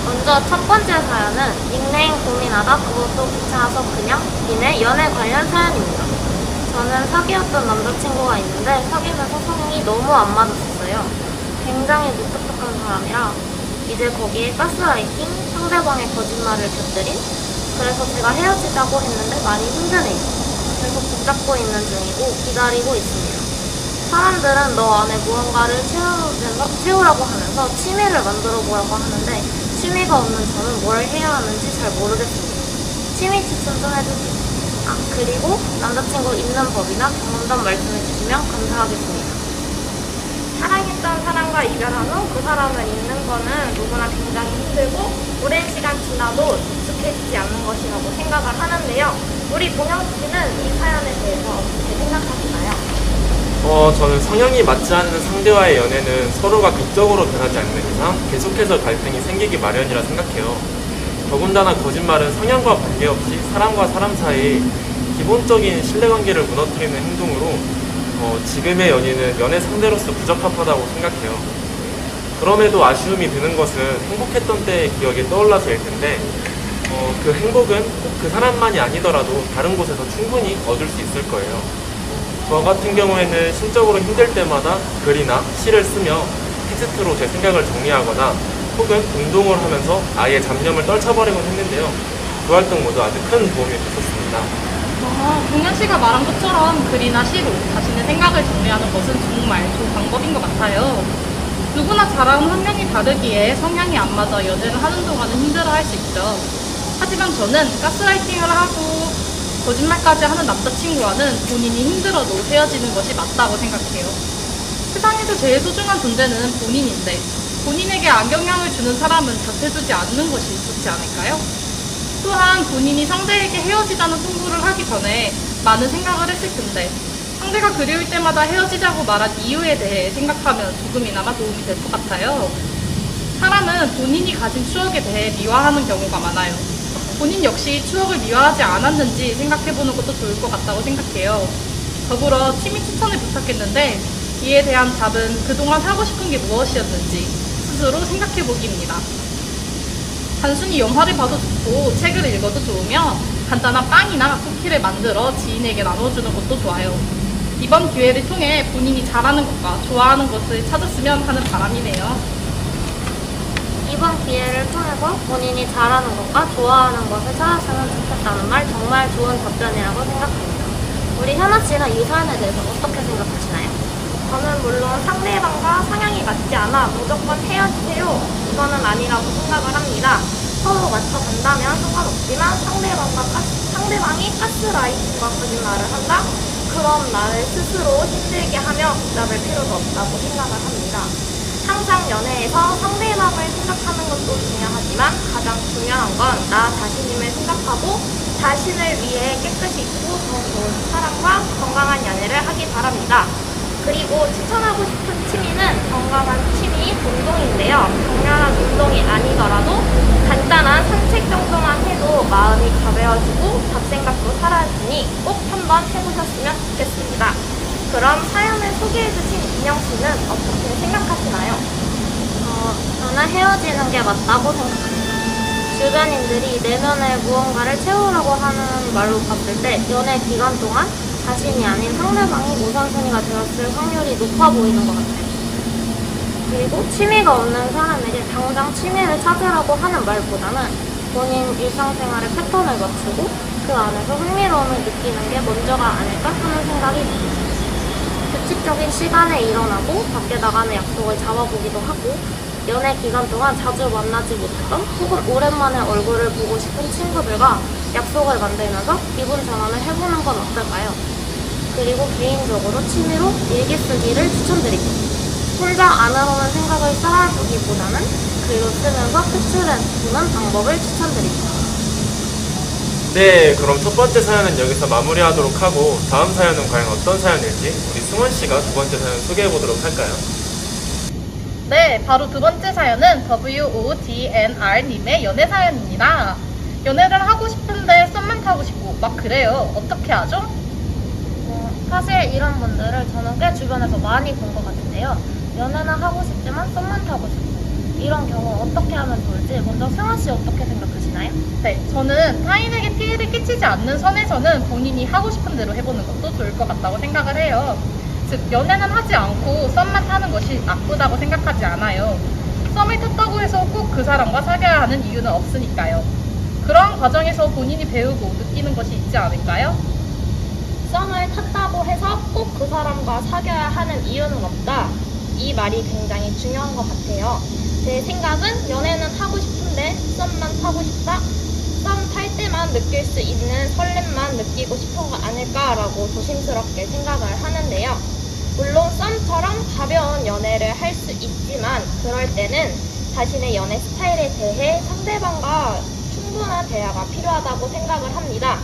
먼저 첫 번째 사연은 닉네임 고민하다 그것도 귀찮아서 그냥 님의 연애 관련 사연입니다. 저는 사귀었던 남자친구가 있는데 사귀면서 성향이 너무 안 맞았었어요. 굉장히 무뚝뚝한 사람이라 이제 거기에 가스라이팅, 상대방의 거짓말을 곁들인 그래서 제가 헤어지자고 했는데 많이 힘드네요. 계속 붙잡고 있는 중이고 기다리고 있습니다. 사람들은 너 안에 무언가를 채우라고 하면서 취미를 만들어 보라고 하는데 취미가 없는 저는 뭘 해야 하는지 잘 모르겠습니다. 취미 추천 좀 해주세요. 아, 그리고 남자친구 있는 법이나 경험담 말씀해 주시면 감사하겠습니다. 사랑했던 사람과 이별한 후 그 사람을 잊는 거는 누구나 굉장히 힘들고 오랜 시간 지나도 익숙해지지 않는 것이라고 생각을 하는데요. 우리 동영 씨는 이 사연에 대해서 어떻게 생각하시나요? 저는 성향이 맞지 않는 상대와의 연애는 서로가 극적으로 변하지 않는 이상 계속해서 갈등이 생기기 마련이라 생각해요. 더군다나 거짓말은 성향과 관계없이 사람과 사람 사이 기본적인 신뢰관계를 무너뜨리는 행동으로 지금의 연인은 연애 상대로서 부적합하다고 생각해요. 그럼에도 아쉬움이 드는 것은 행복했던 때의 기억이 떠올라서일 텐데 그 행복은 꼭 그 사람만이 아니더라도 다른 곳에서 충분히 얻을 수 있을 거예요. 저 같은 경우에는 심적으로 힘들 때마다 글이나 시를 쓰며 텍스트로 제 생각을 정리하거나 혹은 운동을 하면서 아예 잡념을 떨쳐버리곤 했는데요. 그 활동 모두 아주 큰 도움이 됐었습니다. 동현 씨가 말한 것처럼 글이나 시로 자신의 생각을 정리하는 것은 정말 좋은 방법인 것 같아요. 누구나 잘하는 환경이 다르기에 성향이 안 맞아 연애를 하는 동안은 힘들어할 수 있죠. 하지만 저는 가스라이팅을 하고 거짓말까지 하는 남자친구와는 본인이 힘들어도 헤어지는 것이 맞다고 생각해요. 세상에서 제일 소중한 존재는 본인인데 본인에게 악영향을 주는 사람은 곁에 두지 않는 것이 좋지 않을까요? 또한 본인이 상대에게 헤어지자는 통보를 하기 전에 많은 생각을 했을 텐데 상대가 그리울 때마다 헤어지자고 말한 이유에 대해 생각하면 조금이나마 도움이 될 것 같아요. 사람은 본인이 가진 추억에 대해 미화하는 경우가 많아요. 본인 역시 추억을 미화하지 않았는지 생각해보는 것도 좋을 것 같다고 생각해요. 더불어 취미 추천을 부탁했는데 이에 대한 답은 그동안 하고 싶은 게 무엇이었는지 스스로 생각해보기입니다. 단순히 영화를 봐도 좋고 책을 읽어도 좋으며 간단한 빵이나 쿠키를 만들어 지인에게 나눠주는 것도 좋아요. 이번 기회를 통해 본인이 잘하는 것과 좋아하는 것을 찾았으면 하는 바람이네요. 이번 기회를 통해서 본인이 잘하는 것과 좋아하는 것을 찾았으면 좋겠다는 말 정말 좋은 답변이라고 생각합니다. 우리 현아 씨는 이 사연에 대해서 어떻게 생각하시나요? 저는 물론 상대방과 성향이 맞지 않아 무조건 헤어지세요 이거는 아니라고 생각을 합니다. 서로 맞춰간다면 상관없지만 상대방이 가스라이팅과 거짓말을 한다? 그럼 나를 스스로 힘들게 하며 붙잡을 필요도 없다고 생각을 합니다. 항상 연애에서 상대방을 생각하는 것도 중요하지만 가장 중요한 건 나 자신임을 생각하고 자신을 위해 깨끗이 있고 더 좋은 사랑과 건강한 연애를 하기 바랍니다. 그리고 추천하고 싶은 취미는 건강한 취미 운동인데요. 강렬한 운동이 아니더라도 간단한 산책 정도만 해도 마음이 가벼워지고 잡생각도 사라지니 꼭 한번 해보셨으면 좋겠습니다. 그럼 사연을 소개해주신 인영 씨는 어떻게 생각하시나요? 저는 헤어지는 게 맞다고 생각합니다. 주변인들이 내면에 무언가를 채우라고 하는 말로 봤을 때 연애 기간 동안 자신이 아닌 상대방이 우선순위가 되었을 확률이 높아 보이는 것 같아요. 그리고 취미가 없는 사람에게 당장 취미를 찾으라고 하는 말보다는 본인 일상생활의 패턴을 맞추고 그 안에서 흥미로움을 느끼는 게 먼저가 아닐까 하는 생각이 듭니다. 규칙적인 시간에 일어나고 밖에 나가는 약속을 잡아보기도 하고 연애 기간 동안 자주 만나지 못했던 혹은 오랜만에 얼굴을 보고 싶은 친구들과 약속을 만들면서 기분 전환을 해보는 건 어떨까요? 그리고 개인적으로 취미로 일기 쓰기를 추천드립니다. 혼자 안 해보는 생각을 쌓아두기보다는 글로 쓰면서 표출해보는 방법을 추천드립니다. 네, 그럼 첫 번째 사연은 여기서 마무리하도록 하고 다음 사연은 과연 어떤 사연일지 우리 승원 씨가 두 번째 사연 소개해 보도록 할까요? 네, 바로 두 번째 사연은 WODNR님의 연애 사연입니다. 연애를 하고 싶은데 썸만 타고 싶고 막 그래요. 어떻게 하죠? 사실 이런 분들을 저는 꽤 주변에서 많이 본 것 같은데요. 연애는 하고 싶지만 썸만 타고 싶고 이런 경우 어떻게 하면 좋을지 먼저 승환 씨 어떻게 생각하시나요? 네, 저는 타인에게 피해를 끼치지 않는 선에서는 본인이 하고 싶은 대로 해보는 것도 좋을 것 같다고 생각을 해요. 즉, 연애는 하지 않고 썸만 타는 것이 나쁘다고 생각하지 않아요. 썸을 탔다고 해서 꼭 그 사람과 사귀어야 하는 이유는 없으니까요. 그런 과정에서 본인이 배우고 느끼는 것이 있지 않을까요? 썸을 탔다고 해서 꼭 그 사람과 사귀어야 하는 이유는 없다. 이 말이 굉장히 중요한 것 같아요. 제 생각은 연애는 하고 싶은데 썸만 타고 싶다? 썸 탈 때만 느낄 수 있는 설렘만 느끼고 싶은 거 아닐까라고 조심스럽게 생각을 하는데요. 물론 썸처럼 가벼운 연애를 할 수 있지만 그럴 때는 자신의 연애 스타일에 대해 상대방과 충분한 대화가 필요하다고 생각을 합니다.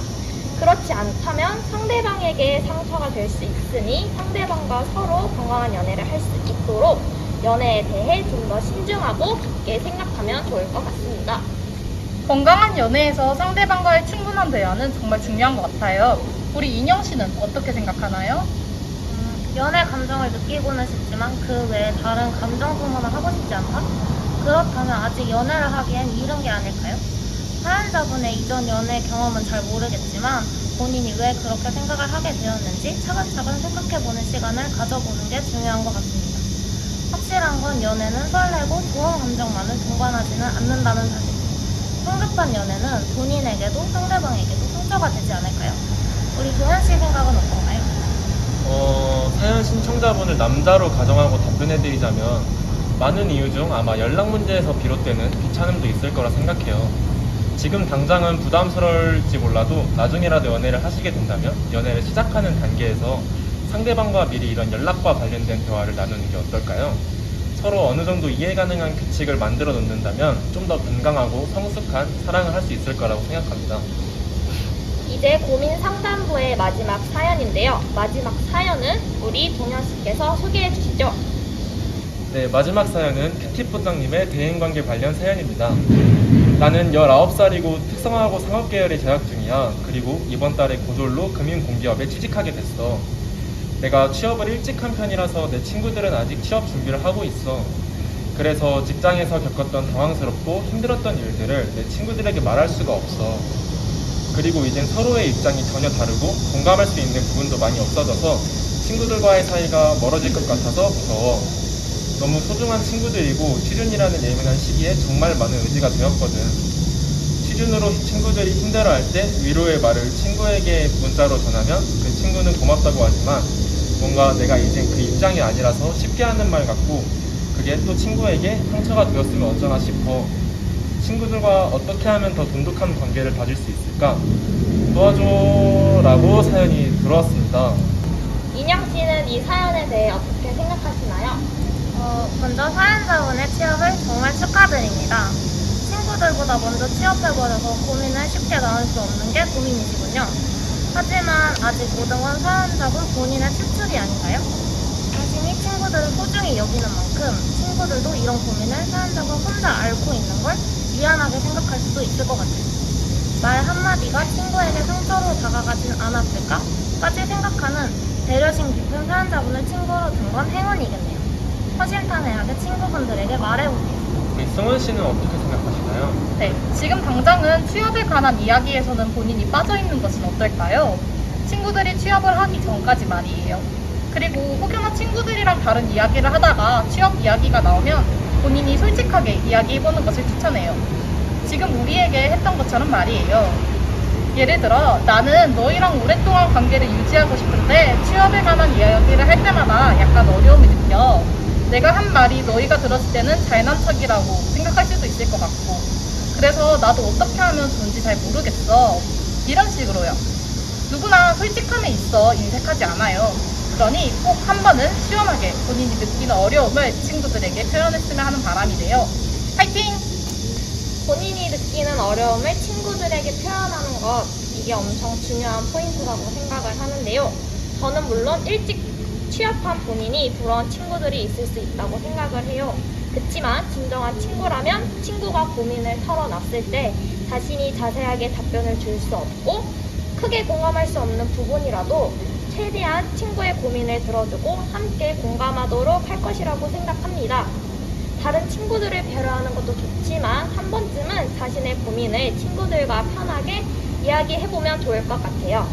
그렇지 않다면 상대방에게 상처가 될 수 있으니 상대방과 서로 건강한 연애를 할 수 있도록 연애에 대해 좀 더 신중하고 깊게 생각하면 좋을 것 같습니다. 건강한 연애에서 상대방과의 충분한 대화는 정말 중요한 것 같아요. 우리 인영 씨는 어떻게 생각하나요? 연애 감정을 느끼고는 싶지만 그 외에 다른 감정 소모는 하고 싶지 않다? 그렇다면 아직 연애를 하기엔 이른 게 아닐까요? 사연자분의 이전 연애 경험은 잘 모르겠지만 본인이 왜 그렇게 생각을 하게 되었는지 차근차근 생각해보는 시간을 가져보는 게 중요한 것 같습니다. 확실한 건 연애는 설레고 좋은 감정만을 동반하지는 않는다는 사실. 성급한 연애는 본인에게도 상대방에게도 상처가 되지 않을까요? 우리 도현 씨 생각은 어떤가요? 사연 신청자분을 남자로 가정하고 답변해드리자면 많은 이유 중 아마 연락 문제에서 비롯되는 귀찮음도 있을 거라 생각해요. 지금 당장은 부담스러울지 몰라도 나중에라도 연애를 하시게 된다면 연애를 시작하는 단계에서 상대방과 미리 이런 연락과 관련된 대화를 나누는 게 어떨까요? 서로 어느 정도 이해 가능한 규칙을 만들어 놓는다면 좀 더 건강하고 성숙한 사랑을 할 수 있을 거라고 생각합니다. 이제 고민 상담부의 마지막 사연인데요. 마지막 사연은 우리 동현 씨께서 소개해 주시죠. 네, 마지막 사연은 큐티 부장님의 대인관계 관련 사연입니다. 나는 19살이고 특성화고 상업계열에 재학 중이야. 그리고 이번 달에 고졸로 금융공기업에 취직하게 됐어. 내가 취업을 일찍 한 편이라서 내 친구들은 아직 취업 준비를 하고 있어. 그래서 직장에서 겪었던 당황스럽고 힘들었던 일들을 내 친구들에게 말할 수가 없어. 그리고 이젠 서로의 입장이 전혀 다르고 공감할 수 있는 부분도 많이 없어져서 친구들과의 사이가 멀어질 것 같아서 무서워. 너무 소중한 친구들이고 취준이라는 예민한 시기에 정말 많은 의지가 되었거든. 취준으로 친구들이 힘들어할 때 위로의 말을 친구에게 문자로 전하면 그 친구는 고맙다고 하지만 뭔가 내가 이젠 그 입장이 아니라서 쉽게 하는 말 같고 그게 또 친구에게 상처가 되었으면 어쩌나 싶어. 친구들과 어떻게 하면 더 돈독한 관계를 다질 수 있을까? 도와줘 라고 사연이 들어왔습니다. 인영 씨는 이 사연에 대해 어떻게 생각하시나요? 먼저 사연자분의 취업을 정말 축하드립니다. 친구들보다 먼저 취업해버려서 고민을 쉽게 나눌 수 없는 게 고민이시군요. 하지만 아직 모든 건 사연자분 본인의 추출이 아닌가요? 자신이 친구들을 소중히 여기는 만큼 친구들도 이런 고민을 사연자분 혼자 앓고 있는 걸 미안하게 생각할 수도 있을 것 같아요. 말 한마디가 친구에게 상처로 다가가진 않았을까?까지 생각하는 배려심 깊은 사연자분을 친구로 둔 건 행운이겠네요. 허심탄회하게 친구분들에게 말해볼게요. 우리 승원 씨는 어떻게 생각하시나요? 네, 지금 당장은 취업에 관한 이야기에서는 본인이 빠져있는 것은 어떨까요? 친구들이 취업을 하기 전까지 말이에요. 그리고 혹여나 친구들이랑 다른 이야기를 하다가 취업 이야기가 나오면 본인이 솔직하게 이야기해보는 것을 추천해요. 지금 우리에게 했던 것처럼 말이에요. 예를 들어 나는 너희랑 오랫동안 관계를 유지하고 싶은데 취업에 관한 이야기를 할 때마다 약간 어려움을 느껴. 내가 한 말이 너희가 들었을 때는 잘난 척이라고 생각할 수도 있을 것 같고, 그래서 나도 어떻게 하면 좋은지 잘 모르겠어. 이런 식으로요. 누구나 솔직함에 있어 인색하지 않아요. 그러니 꼭 한 번은 시원하게 본인이 느끼는 어려움을 친구들에게 표현했으면 하는 바람이래요. 파이팅! 본인이 느끼는 어려움을 친구들에게 표현하는 것, 이게 엄청 중요한 포인트라고 생각을 하는데요. 저는 물론 일찍 취업한 본인이 부러운 친구들이 있을 수 있다고 생각을 해요. 그치만 진정한 친구라면 친구가 고민을 털어놨을 때 자신이 자세하게 답변을 줄 수 없고 크게 공감할 수 없는 부분이라도 최대한 친구의 고민을 들어주고 함께 공감하도록 할 것이라고 생각합니다. 다른 친구들을 배려하는 것도 좋지만 한 번쯤은 자신의 고민을 친구들과 편하게 이야기해보면 좋을 것 같아요.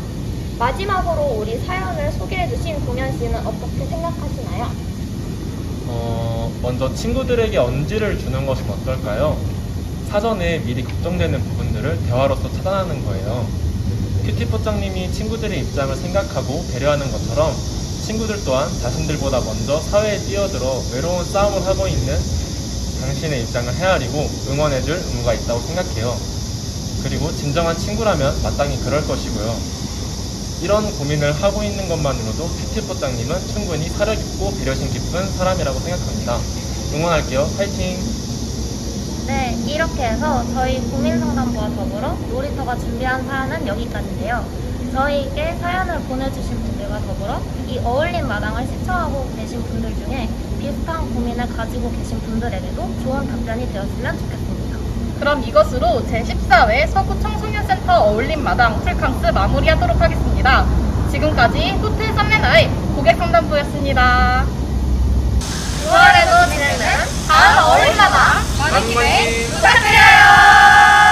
마지막으로 우리 사연을 소개해주신 동현 씨는 어떻게 생각하시나요? 먼저 친구들에게 언지를 주는 것은 어떨까요? 사전에 미리 걱정되는 부분들을 대화로서 차단하는 거예요. 큐티포장님이 친구들의 입장을 생각하고 배려하는 것처럼 친구들 또한 자신들보다 먼저 사회에 뛰어들어 외로운 싸움을 하고 있는 당신의 입장을 헤아리고 응원해줄 의무가 있다고 생각해요. 그리고 진정한 친구라면 마땅히 그럴 것이고요. 이런 고민을 하고 있는 것만으로도 큐티포장님은 충분히 사려 깊고 배려심 깊은 사람이라고 생각합니다. 응원할게요. 파이팅! 네, 이렇게 해서 저희 고민상담부와 더불어 놀이터가 준비한 사연은 여기까지인데요. 저희에게 사연을 보내주신 분들과 더불어 이 어울림 마당을 시청하고 계신 분들 중에 비슷한 고민을 가지고 계신 분들에게도 좋은 답변이 되었으면 좋겠습니다. 그럼 이것으로 제14회 서구 청소년센터 어울림 마당 풀캉스 마무리하도록 하겠습니다. 지금까지 호텔 썸네나이 고객상담부였습니다. 6월에도 진행되는 다음 어울림 마당 많은 기대 부탁드려요.